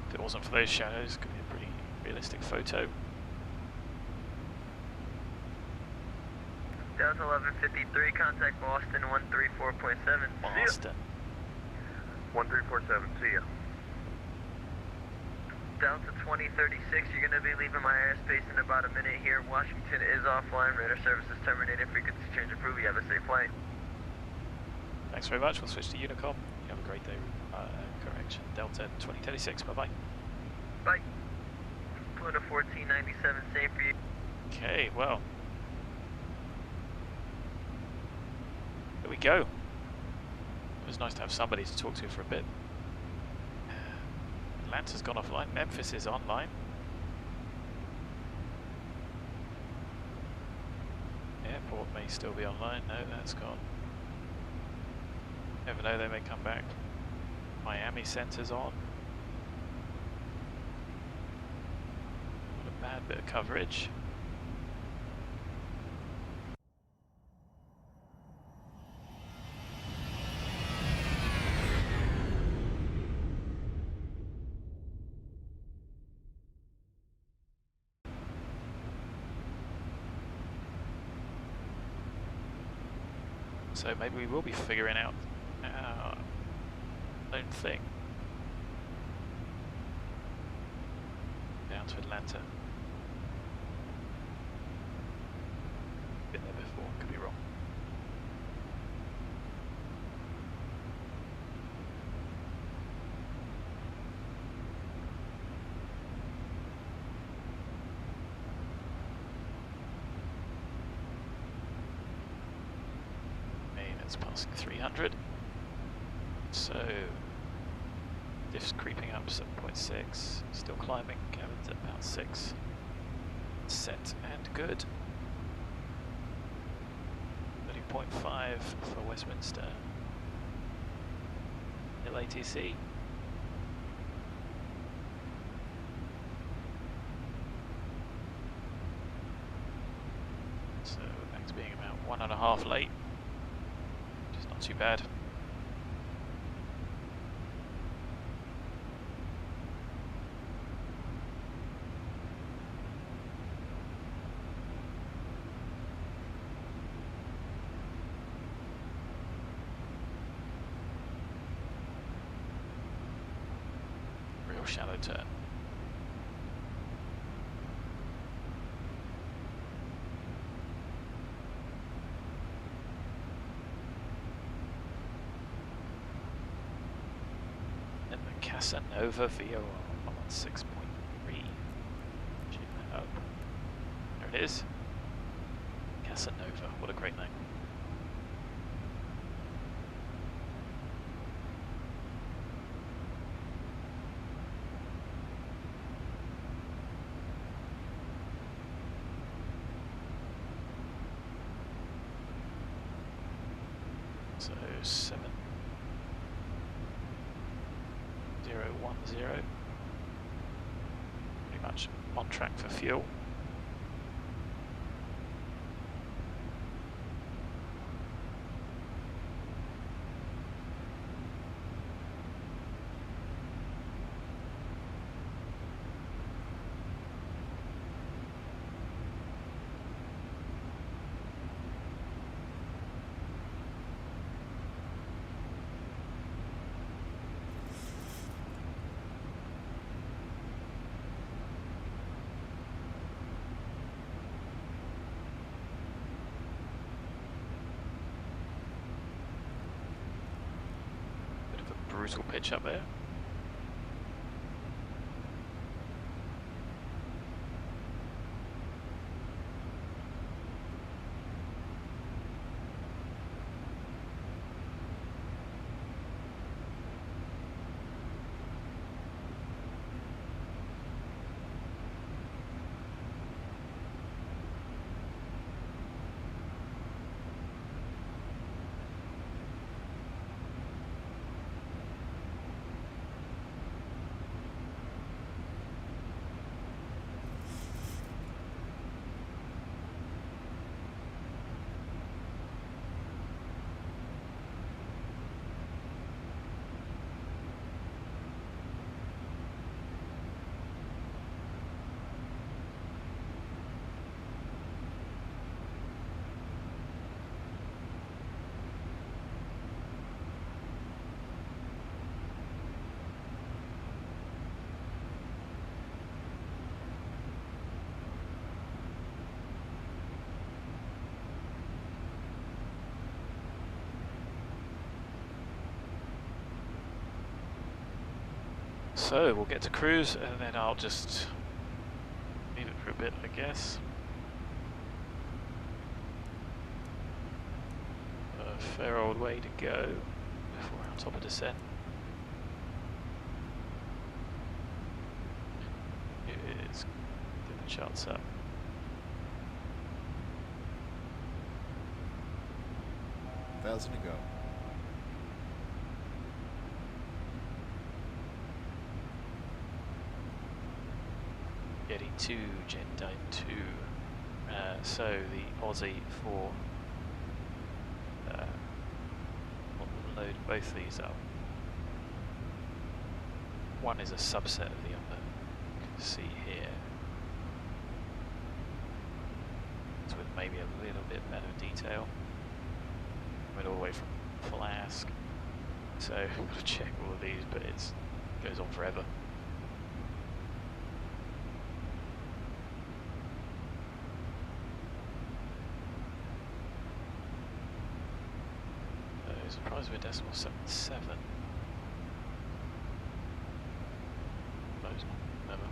Speaker 1: If it wasn't for those shadows, it could be a pretty realistic photo.
Speaker 7: Delta 1153, contact Boston 134.7.
Speaker 1: Boston.
Speaker 7: 1347, see ya. Delta 2036, you're going to be leaving my airspace in about a minute here. Washington is offline, radar services terminated, frequency change approved. You have a safe flight.
Speaker 1: Thanks very much. We'll switch to Unicom. You have a great day. Correction. Delta 2036. Bye-bye.
Speaker 7: Bye. Luna 1497, same for you.
Speaker 1: Okay, well. There we go. It was nice to have somebody to talk to for a bit. Atlanta's gone offline. Memphis is online. Airport may still be online. No, that's gone. Never know, they may come back. Miami Center's on. Not a bad bit of coverage. So maybe we will be figuring out our own thing. Down to Atlanta. Been there before, could be wrong. It's passing 300, so diff's creeping up 7.6, still climbing, cabin's at about 6, set and good. 30.5 for Westminster, LATC. So max being about 1.5 late. Not too bad. Real shallow turn. Casanova VOR on 6.3. Up. There it is. Casanova, what a great name. So 7010, pretty much on track for fuel. brutal pitch up there. So we'll get to cruise and then I'll just leave it for a bit, I guess. A fair old way to go before we're on top of descent. It is, get the charts up.
Speaker 6: $1,000 to go.
Speaker 1: Getting to Gen 2. So the Aussie for we'll load both of these up. One is a subset of the other. You can see here. It's with maybe a little bit better detail. Went all the way from FLASK. So I've got to check all of these, but it goes on forever. Surprised we're decimal 77. Close. Never.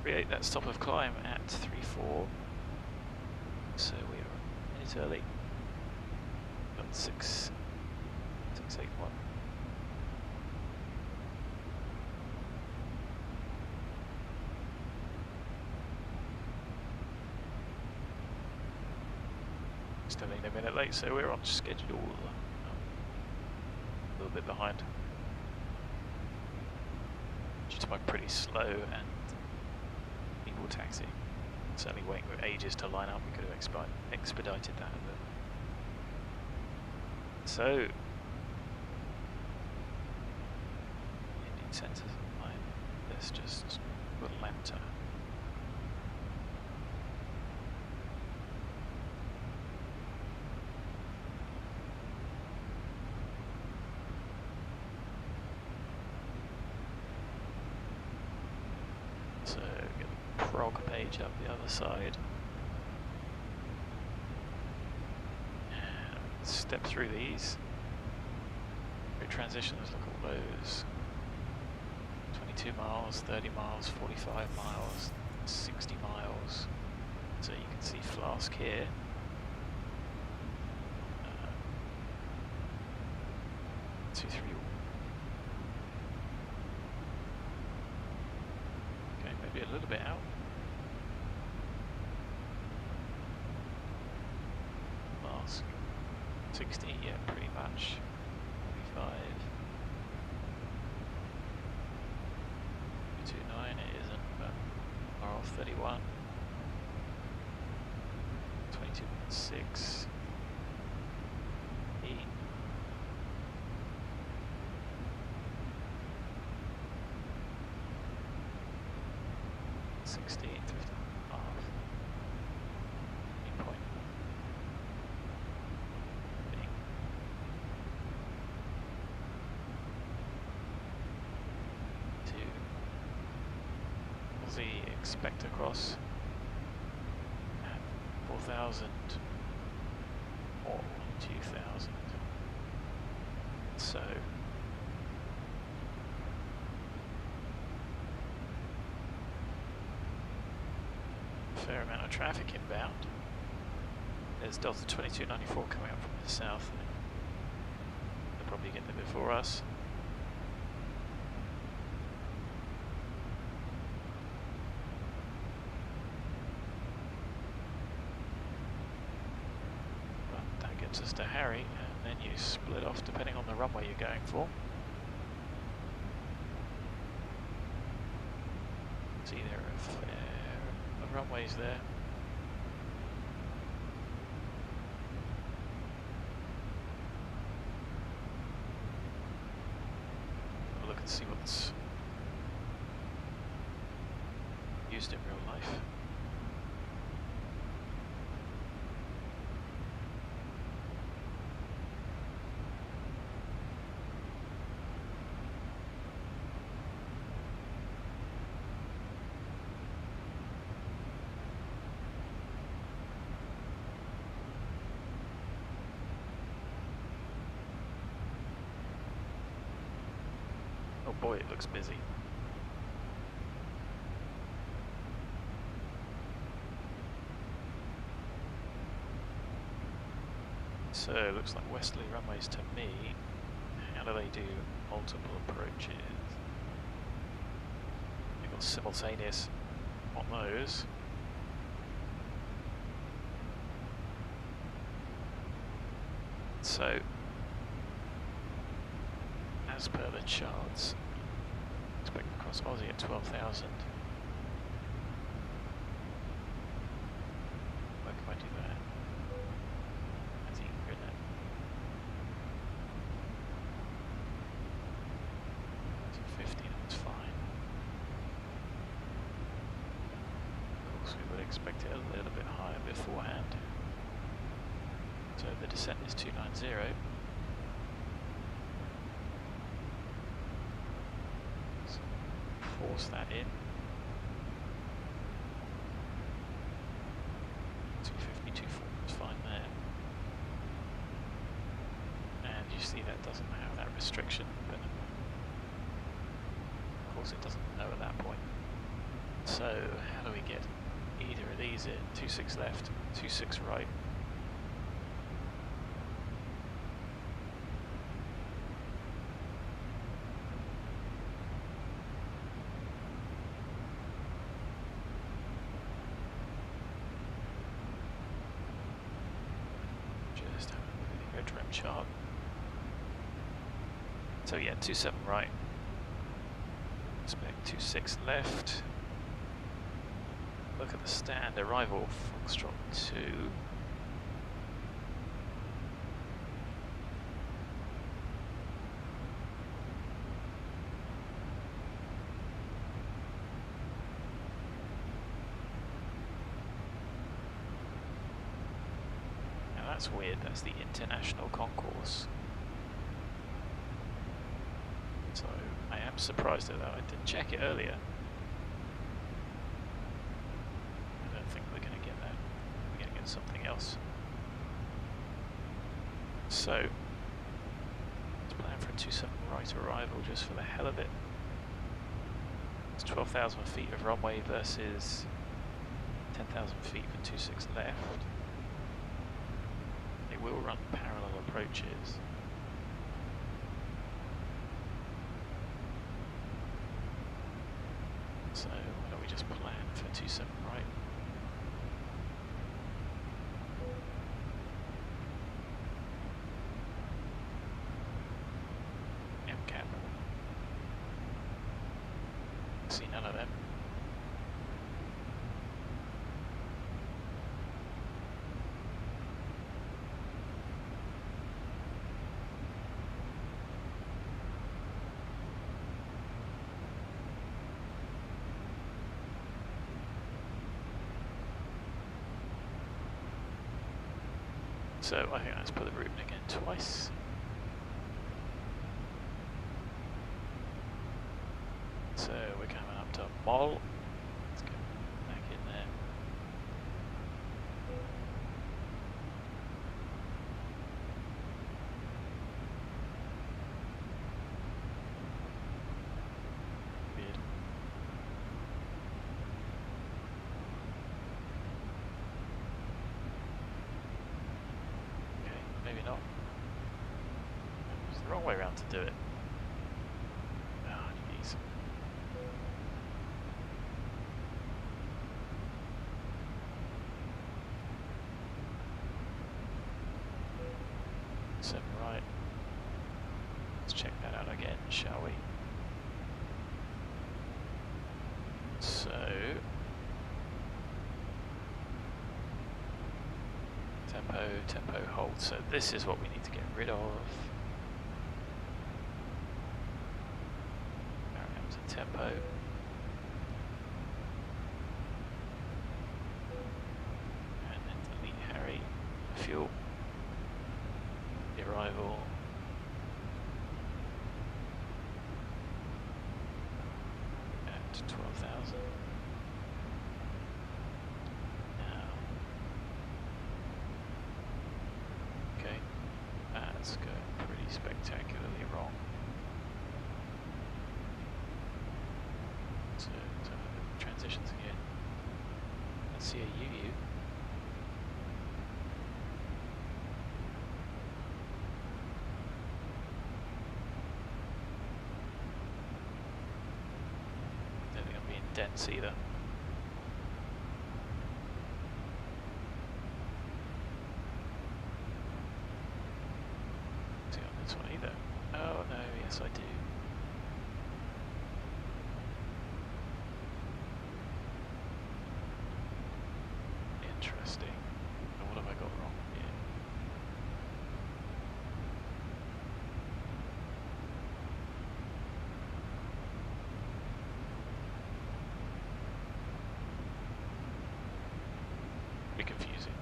Speaker 1: Create that stop of climb at 3.4. So we are a minute early. Got 6.81. Still a minute late, so we're on schedule. A little bit behind due to my pretty slow and equal taxi. Certainly waiting for ages to line up. We could have expedited that a bit. So, ending sensors line. Let's just Atlanta. So get the prog page up the other side. And step through these. Great transitions, look at all those. 22 miles, 30 miles, 45 miles, 60 miles. So you can see FLASK here. 2, 3. Okay, maybe a little bit out. FLASK 60, yeah, pretty much. 45. 29, it isn't, but RL 31. 22.6. 8. 16, 15, half. 8 point. Bing. To Aussie expect across at 4,000 or 2,000. So fair amount of traffic inbound. There's Delta 2294 coming up from the south. They'll probably get there before us. But that gets us to Harry, and then you split off depending on the runway you're going for. See, there are a fair of runways there. Have a look and see what's used in real life. Oh boy, it looks busy. So it looks like westerly runways to me. How do they do multiple approaches? They've got simultaneous on those. So as per the charts, expect to cross Aussie at 12,000. Where can I do that? That's even good now. 250, that's fine. Of course, we would expect it a little bit higher beforehand. So the descent is 290. Force that in. 250, 240 is fine there. And you see that doesn't have that restriction, but of course it doesn't know at that point. So how do we get either of these in? 26 left, 26 right. Just have a look at the red trim chart. So yeah, 27 right. Expect 26 left. Look at the stand, arrival Foxtrot 2. Now that's weird, that's the international concourse. So I am surprised at that, I didn't check it earlier. I don't think we're going to get that. We're going to get something else. So let's plan for a 27 right arrival just for the hell of it. It's 12,000 feet of runway versus 10,000 feet for 26 left. They will run parallel approaches. So why don't we just plan for 27 right? MCAP. See none of them. So I think let's put the route in again twice. So we're coming up to Mol. Let's go back in there. Weird. maybe not. It's the wrong way around to do it. Oh, jeez. So, right. Let's check that out again, shall we? So... tempo, hold. So this is what we need to get rid of. Variables and tempo. And then delete Harry. Fuel. The arrival. At 12,000. That's going pretty spectacularly wrong. So, transitions again. Let's see a UU. Don't think I'm being dense either. Either. Oh no, yes I do. Interesting. What have I got wrong here? Pretty confusing.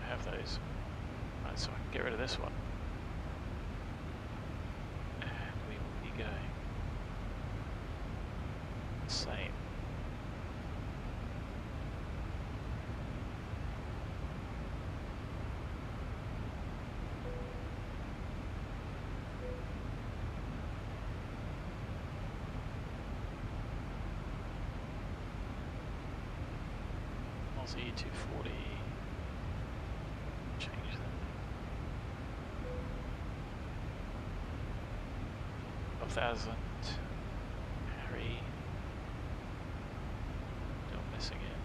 Speaker 1: Have those. Right, so I can get rid of this one. And we will be going same. Aussie 240. Change them. 12,000. Harry. Still missing it.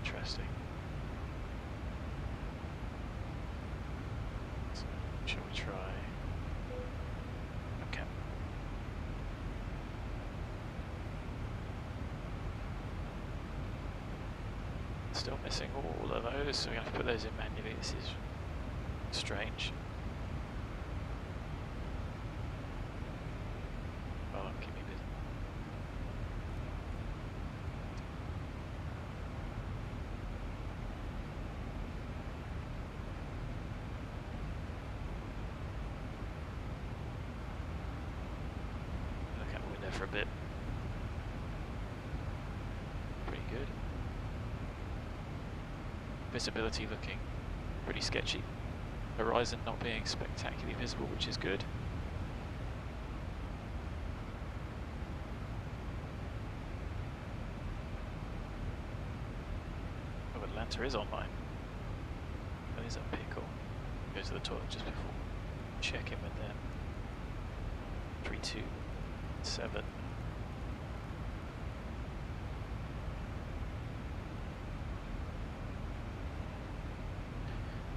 Speaker 1: Interesting. So, shall we try? Okay. Still missing all of those, so we're going to have to put those in manually. This is strange. Oh, keep me busy. Look out the window for a bit. Pretty good. Visibility looking pretty sketchy. Horizon not being spectacularly visible, which is good. Oh, Atlanta is online. That is a pickle. Go to the toilet just before. Check in with them. 327.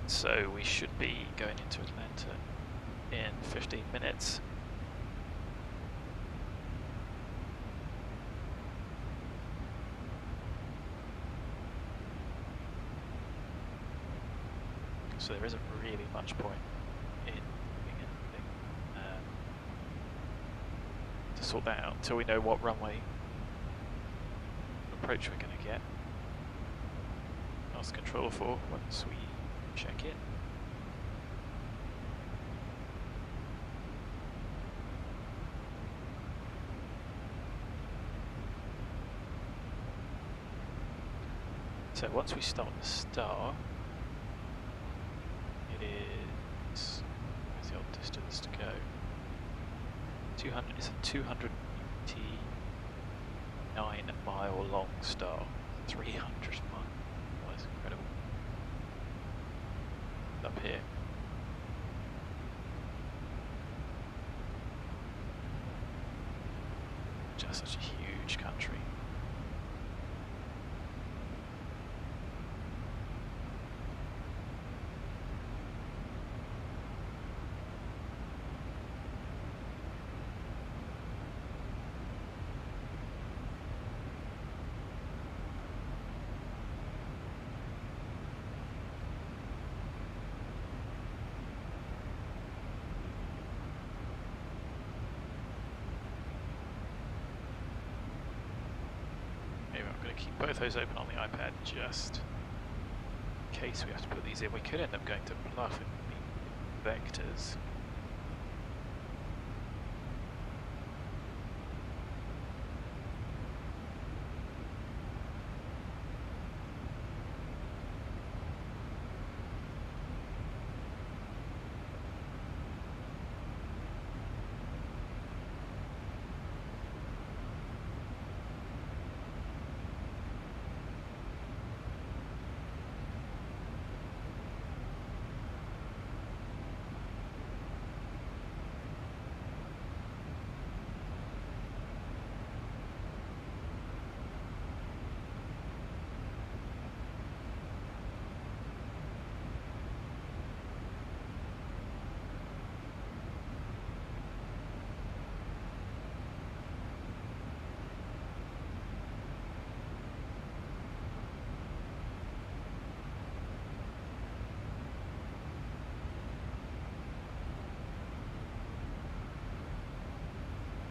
Speaker 1: So we should be going into Atlanta in 15 minutes. So there isn't really much point in doing anything to sort that out until we know what runway approach we're going to get. Ask controller for once we check in. So once we start the star, it is, where's the old distance to go? 200. It's a 289-mile long star. 300 miles. That's incredible. Up here. Just such a huge country. Keep both those open on the iPad just in case we have to put these in. We could end up going to bluff in the vectors.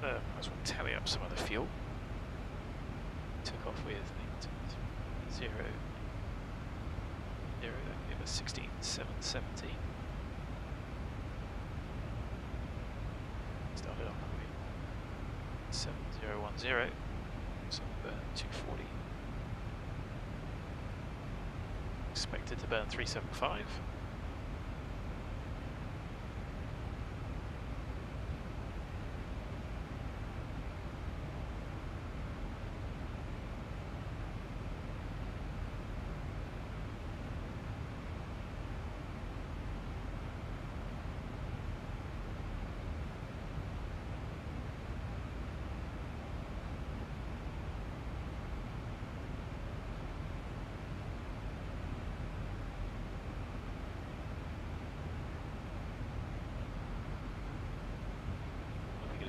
Speaker 1: Might as well tally up some of the fuel. Took off with 0, 0, that gave us 16,770. Started off with 7010, so we burned 240. Expected to burn 375.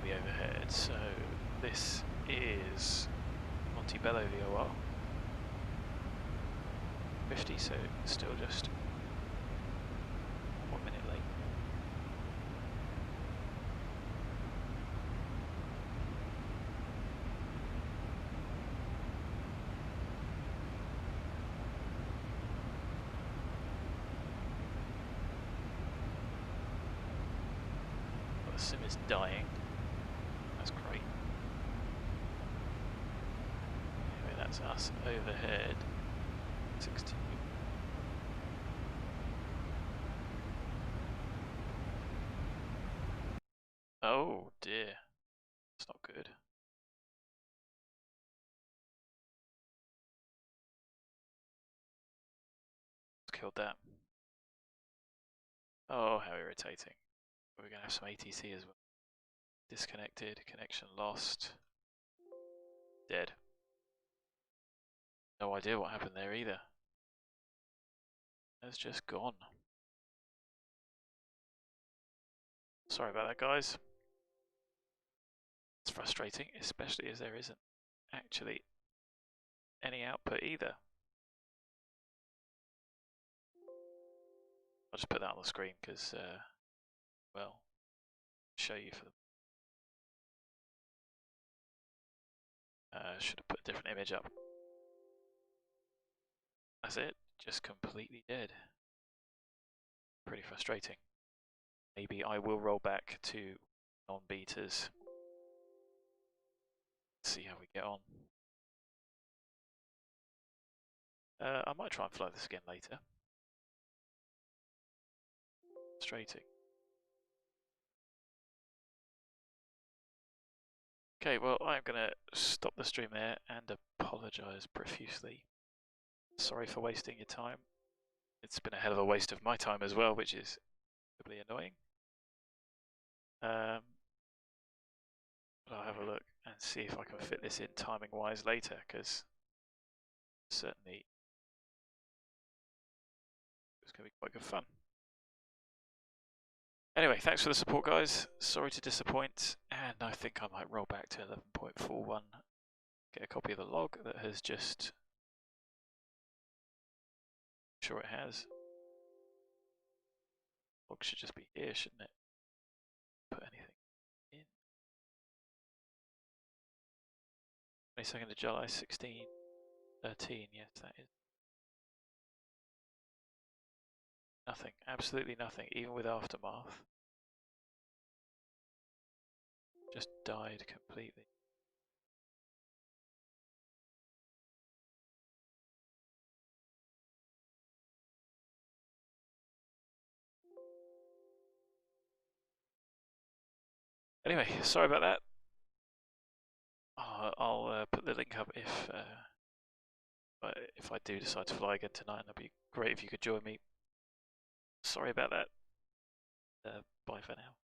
Speaker 1: Overhead, so this is Montebello VOR 50, so still just 1 minute late. Well, the sim is dying. That's great. Anyway, that's us overhead. 16. Oh dear. That's not good. Killed that. Oh, how irritating. We're going to have some ATC as well. Disconnected, connection lost, dead. No idea what happened there either. It's just gone. Sorry about that, guys. It's frustrating, especially as there isn't actually any output either. I'll just put that on the screen because, well, show you for the should have put a different image up. That's it, just completely dead. Pretty frustrating. Maybe I will roll back to non-betas. See how we get on. I might try and fly this again later. Frustrating. Okay, well, I'm going to stop the stream there and apologise profusely. Sorry for wasting your time. It's been a hell of a waste of my time as well, which is incredibly annoying. But I'll have a look and see if I can fit this in timing-wise later, because certainly it's going to be quite good fun. Anyway, thanks for the support, guys. Sorry to disappoint, and I think I might roll back to 11.41, get a copy of the log that has just... I'm sure it has. Log should just be here, shouldn't it? Put anything in. 22nd of July, 16:13, yes, that is. Nothing, absolutely nothing, even with Aftermath. Just died completely. Anyway, sorry about that. I'll put the link up if I do decide to fly again tonight. That'd be great if you could join me. Sorry about that. Bye for now.